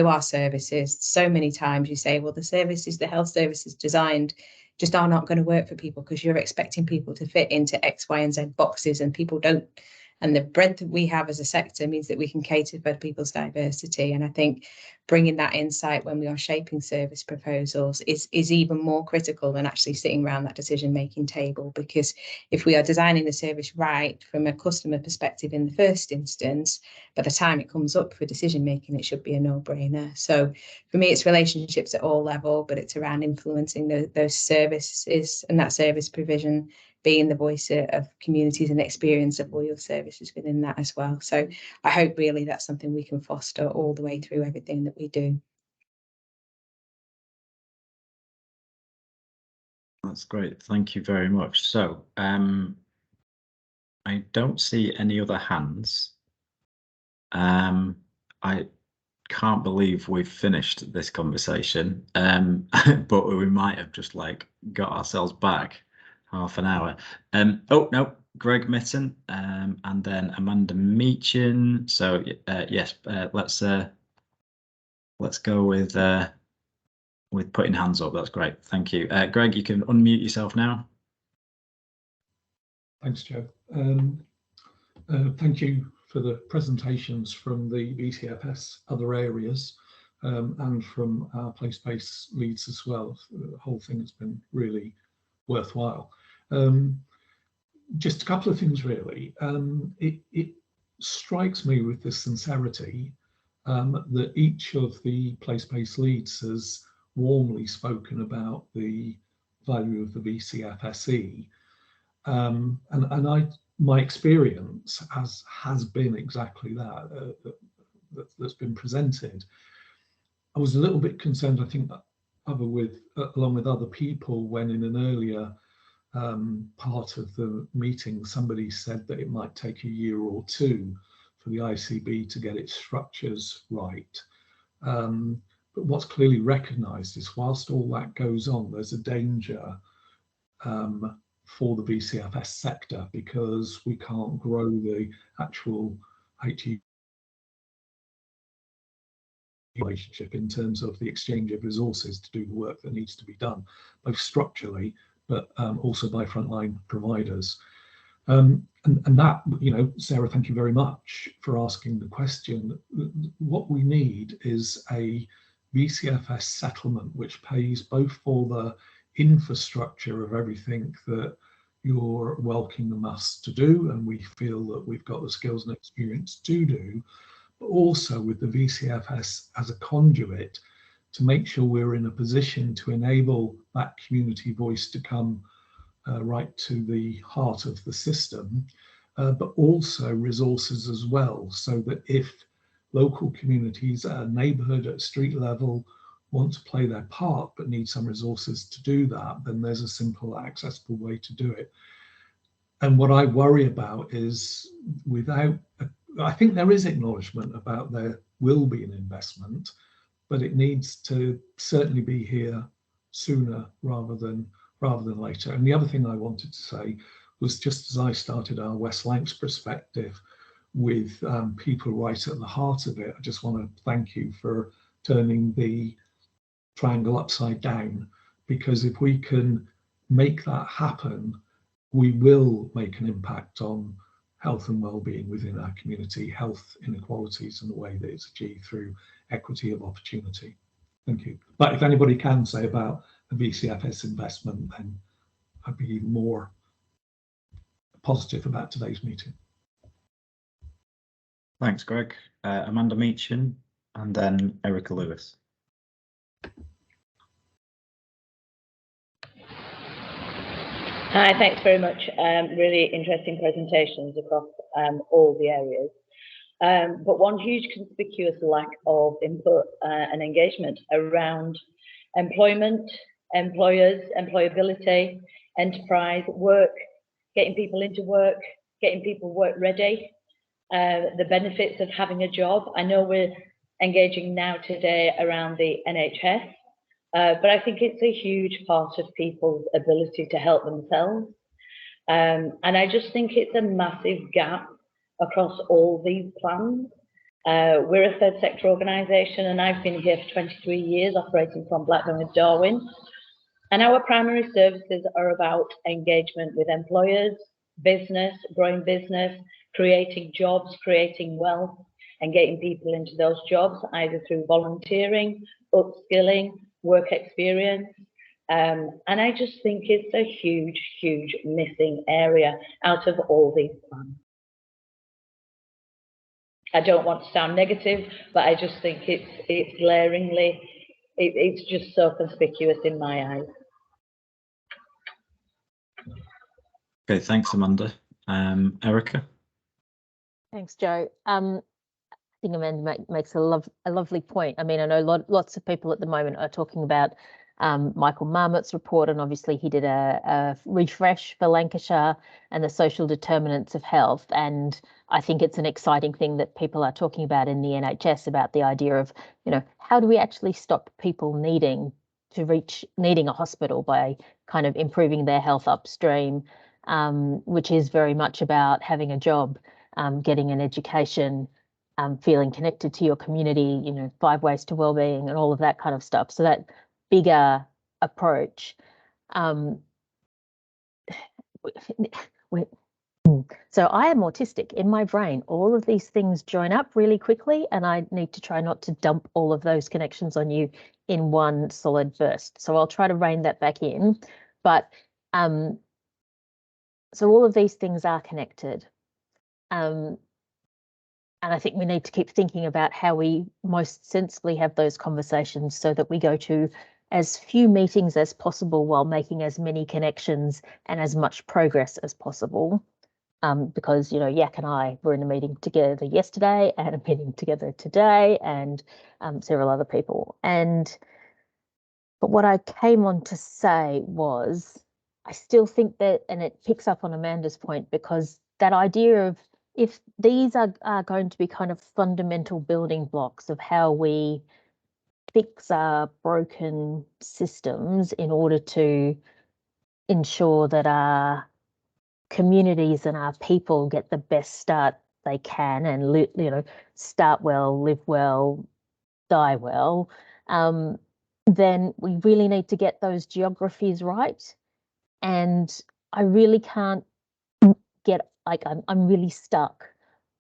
our services. So many times you say, well, the health services designed just are not going to work for people, because you're expecting people to fit into X, Y, and Z boxes, and people don't. And the breadth that we have as a sector means that we can cater for people's diversity. And I think bringing that insight when we are shaping service proposals is even more critical than actually sitting around that decision-making table. Because if we are designing the service right from a customer perspective in the first instance, by the time it comes up for decision-making, it should be a no-brainer. So for me, it's relationships at all levels, but it's around influencing those services and that service provision, being the voice of communities and experience of all your services within that as well. So I hope really that's something we can foster all the way through everything that we do. That's great. Thank you very much. So I don't see any other hands. I can't believe we've finished this conversation, but we might have just like got ourselves back half an hour. Oh no, Greg Mitten, and then Amanda Meachin. So yes, let's go with putting hands up. That's great. Thank you, Greg. You can unmute yourself now. Thanks, Joe. Thank you for the presentations from the VCFS other areas and from our place-based leads as well. The whole thing has been really worthwhile. Just a couple of things really. It strikes me with the sincerity that each of the place-based leads has warmly spoken about the value of the VCFSE. And my experience has been exactly that, that's been presented. I was a little bit concerned, I think, along with other people, when in an earlier part of the meeting, somebody said that it might take a year or two for the ICB to get its structures right. But what's clearly recognised is whilst all that goes on, there's a danger for the VCFS sector, because we can't grow the actual HE relationship in terms of the exchange of resources to do the work that needs to be done, both structurally, but also by frontline providers. And that, you know, Sarah, thank you very much for asking the question. What we need is a VCFS settlement which pays both for the infrastructure of everything that you're welcoming us to do, and we feel that we've got the skills and experience to do, but also with the VCFS as a conduit to make sure we're in a position to enable that community voice to come right to the heart of the system, but also resources as well, so that if local communities at a neighbourhood, at street level, want to play their part but need some resources to do that, then there's a simple, accessible way to do it. And what I worry about is, I think there is acknowledgement about there will be an investment, but it needs to certainly be here sooner rather than later. And the other thing I wanted to say was, just as I started our West Lancs perspective with people right at the heart of it, I just want to thank you for turning the triangle upside down, because if we can make that happen, we will make an impact on health and well-being within our community, health inequalities, and the way that it's achieved through equity of opportunity. Thank you. But if anybody can say about the VCFS investment, then I'd be even more positive about today's meeting. Thanks, Greg. Amanda Meachin, and then Erica Lewis. Hi, thanks very much. Really interesting presentations across all the areas. But one huge conspicuous lack of input and engagement around employment, employers, employability, enterprise, work, getting people into work, getting people work ready, the benefits of having a job. I know we're engaging now today around the NHS, but I think it's a huge part of people's ability to help themselves. And I just think it's a massive gap across all these plans. We're a third sector organisation, and I've been here for 23 years operating from Blackburn and Darwin. And our primary services are about engagement with employers, business, growing business, creating jobs, creating wealth, and getting people into those jobs, either through volunteering, upskilling, work experience. And I just think it's a huge, huge missing area out of all these plans. I don't want to sound negative, but I just think it's glaringly, it's just so conspicuous in my eyes. Okay, thanks, Amanda. Erica. Thanks, Joe. I think Amanda makes a lovely point. I mean, I know lots of people at the moment are talking about Michael Marmot's report, and obviously he did a refresh for Lancashire and the social determinants of health. And I think it's an exciting thing that people are talking about in the NHS about the idea of, how do we actually stop people needing a hospital by kind of improving their health upstream, which is very much about having a job, getting an education, feeling connected to your community, 5 ways to wellbeing and all of that kind of stuff. So that bigger approach. So I am autistic. In my brain, all of these things join up really quickly, and I need to try not to dump all of those connections on you in one solid burst. So I'll try to rein that back in. But so all of these things are connected. And I think we need to keep thinking about how we most sensibly have those conversations so that we go to as few meetings as possible while making as many connections and as much progress as possible. Because, Yak and I were in a meeting together yesterday and a meeting together today, and several other people. But what I came on to say was, I still think that, and it picks up on Amanda's point, because that idea of, if these are going to be kind of fundamental building blocks of how we fix our broken systems in order to ensure that our communities and our people get the best start they can and start well, live well, die well, then we really need to get those geographies right. And I really can't I'm really stuck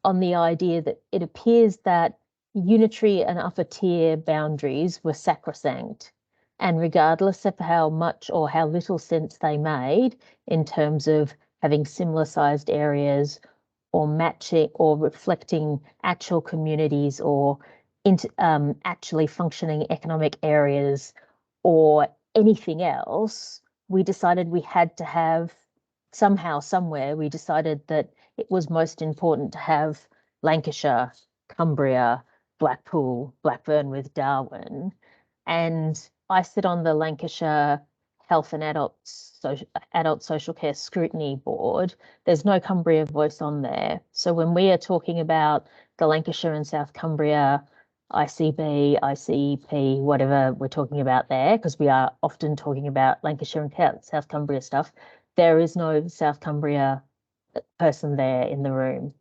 on the idea that it appears that unitary and upper tier boundaries were sacrosanct, and regardless of how much or how little sense they made in terms of having similar sized areas or matching or reflecting actual communities or actually functioning economic areas or anything else, we decided we had to have somewhere we decided that it was most important to have Lancashire, Cumbria, Blackpool, Blackburn with Darwin. And I sit on the Lancashire Health and Adult Social Care Scrutiny Board. There's no Cumbria voice on there. So when we are talking about the Lancashire and South Cumbria ICB, ICP, whatever we're talking about there, because we are often talking about Lancashire and South Cumbria stuff, there is no South Cumbria person there in the room.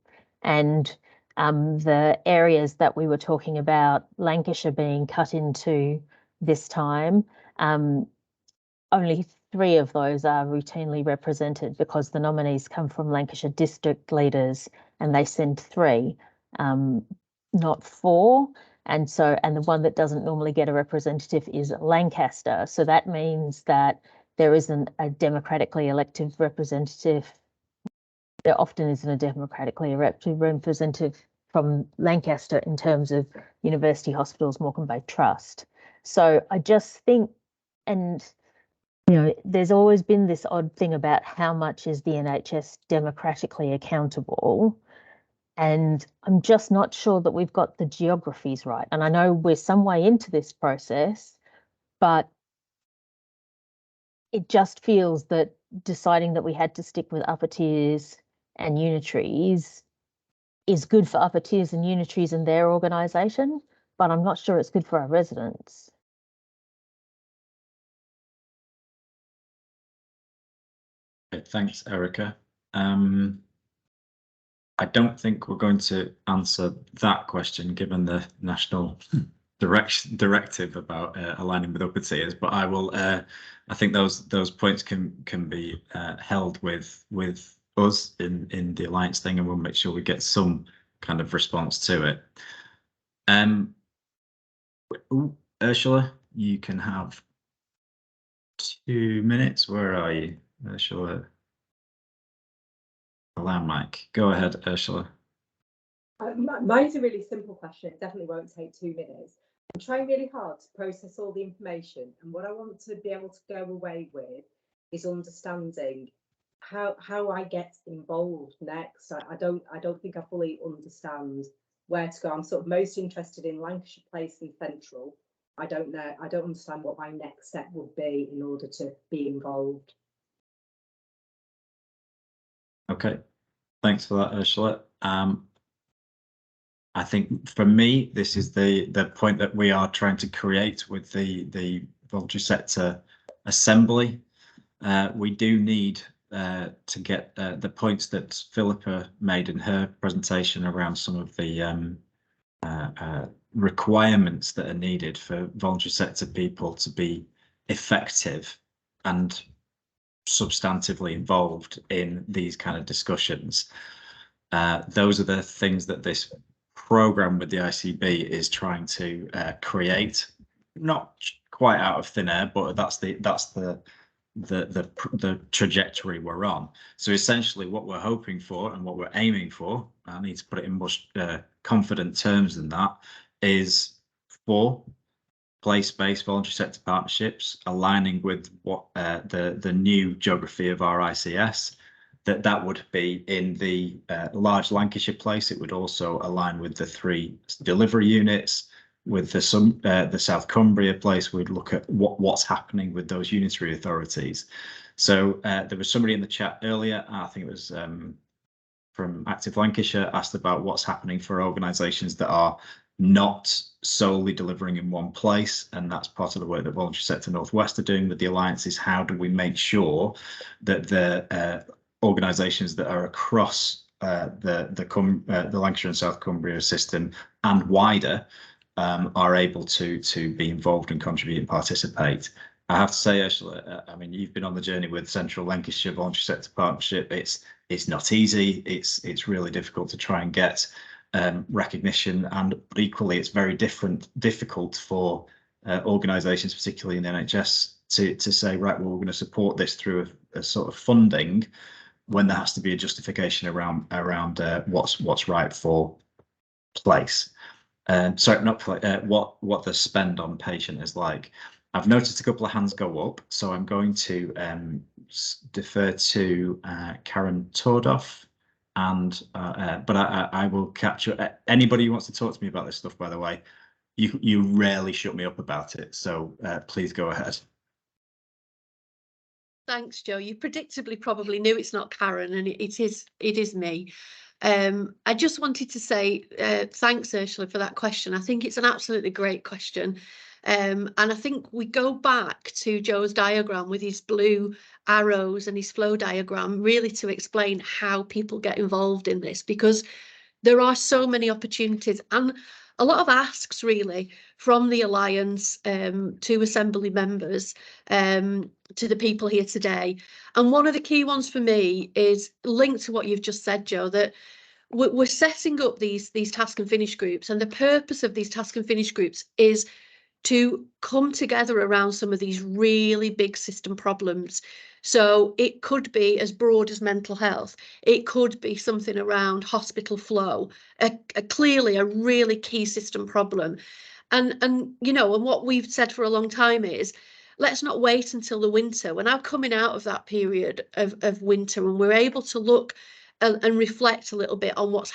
And the areas that we were talking about, Lancashire being cut into this time, only 3 of those are routinely represented because the nominees come from Lancashire district leaders and they send 3, not 4. And the one that doesn't normally get a representative is Lancaster. So that means that there isn't a democratically elected representative. There often isn't a democratically elected representative from Lancaster in terms of University Hospitals Morecambe Bay Trust. So I just think, and there's always been this odd thing about how much is the NHS democratically accountable. And I'm just not sure that we've got the geographies right. And I know we're some way into this process, but it just feels that deciding that we had to stick with upper tiers and unitaries is good for upper tiers and unitaries and their organisation, but I'm not sure it's good for our residents. Thanks, Erica. I don't think we're going to answer that question given the national directive about aligning with upper tiers, but I will. I think those points can be held with us in the alliance thing, and we'll make sure we get some kind of response to it. Ursula, you can have 2 minutes. Where are you, Ursula? Allow mic. Go ahead, Ursula. Mine's a really simple question. It definitely won't take 2 minutes. I'm trying really hard to process all the information, and what I want to be able to go away with is understanding how I get involved next. I don't think I fully understand where to go. I'm sort of most interested in Lancashire Place and Central, I don't know. I don't understand what my next step would be in order to be involved. Okay, thanks for that, Ursula. I think for me, this is the point that we are trying to create with the voluntary sector assembly. We do need to get the points that Philippa made in her presentation around some of the requirements that are needed for voluntary sector people to be effective and substantively involved in these kind of discussions. Those are the things that this program with the ICB is trying to create, not quite out of thin air, but that's the trajectory we're on. So essentially what we're hoping for and what we're aiming for, I need to put it in much confident terms than that, is 4 place-based voluntary sector partnerships aligning with what the new geography of our ICS, that would be in the large Lancashire place. It would also align with the 3 delivery units. With the South Cumbria place, we'd look at what's happening with those unitary authorities. So there was somebody in the chat earlier, I think it was from Active Lancashire, asked about what's happening for organisations that are not solely delivering in one place, and that's part of the work that Voluntary Sector Northwest are doing with the alliances. How do we make sure that the organisations that are across the Lancashire and South Cumbria system and wider are able to be involved and contribute and participate? I have to say, Ursula, I mean, you've been on the journey with Central Lancashire Voluntary Sector Partnership. It's not easy. It's really difficult to try and get recognition, and equally, it's very difficult for organisations, particularly in the NHS, to say, right, well, we're going to support this through a sort of funding, when there has to be a justification around what's right for place. Sorry, not what the spend on patient is like. I've noticed a couple of hands go up, so I'm going to defer to Karen Tordoff, and but I will capture anybody who wants to talk to me about this stuff. By the way, you rarely shut me up about it, so please go ahead. Thanks, Joe. You predictably probably knew it's not Karen, and it is me. I just wanted to say thanks, Ursula, for that question. I think it's an absolutely great question. And I think we go back to Joe's diagram with his blue arrows and his flow diagram, really to explain how people get involved in this, because there are so many opportunities and a lot of asks really from the Alliance to Assembly members, to the people here today. And one of the key ones for me is linked to what you've just said, Joe, that we're setting up these task and finish groups, and the purpose of these task and finish groups is to come together around some of these really big system problems. So it could be as broad as mental health. It could be something around hospital flow, clearly a really key system problem. And you know, and what we've said for a long time is, let's not wait until the winter. We're now coming out of that period of winter, and we're able to look and reflect a little bit on what's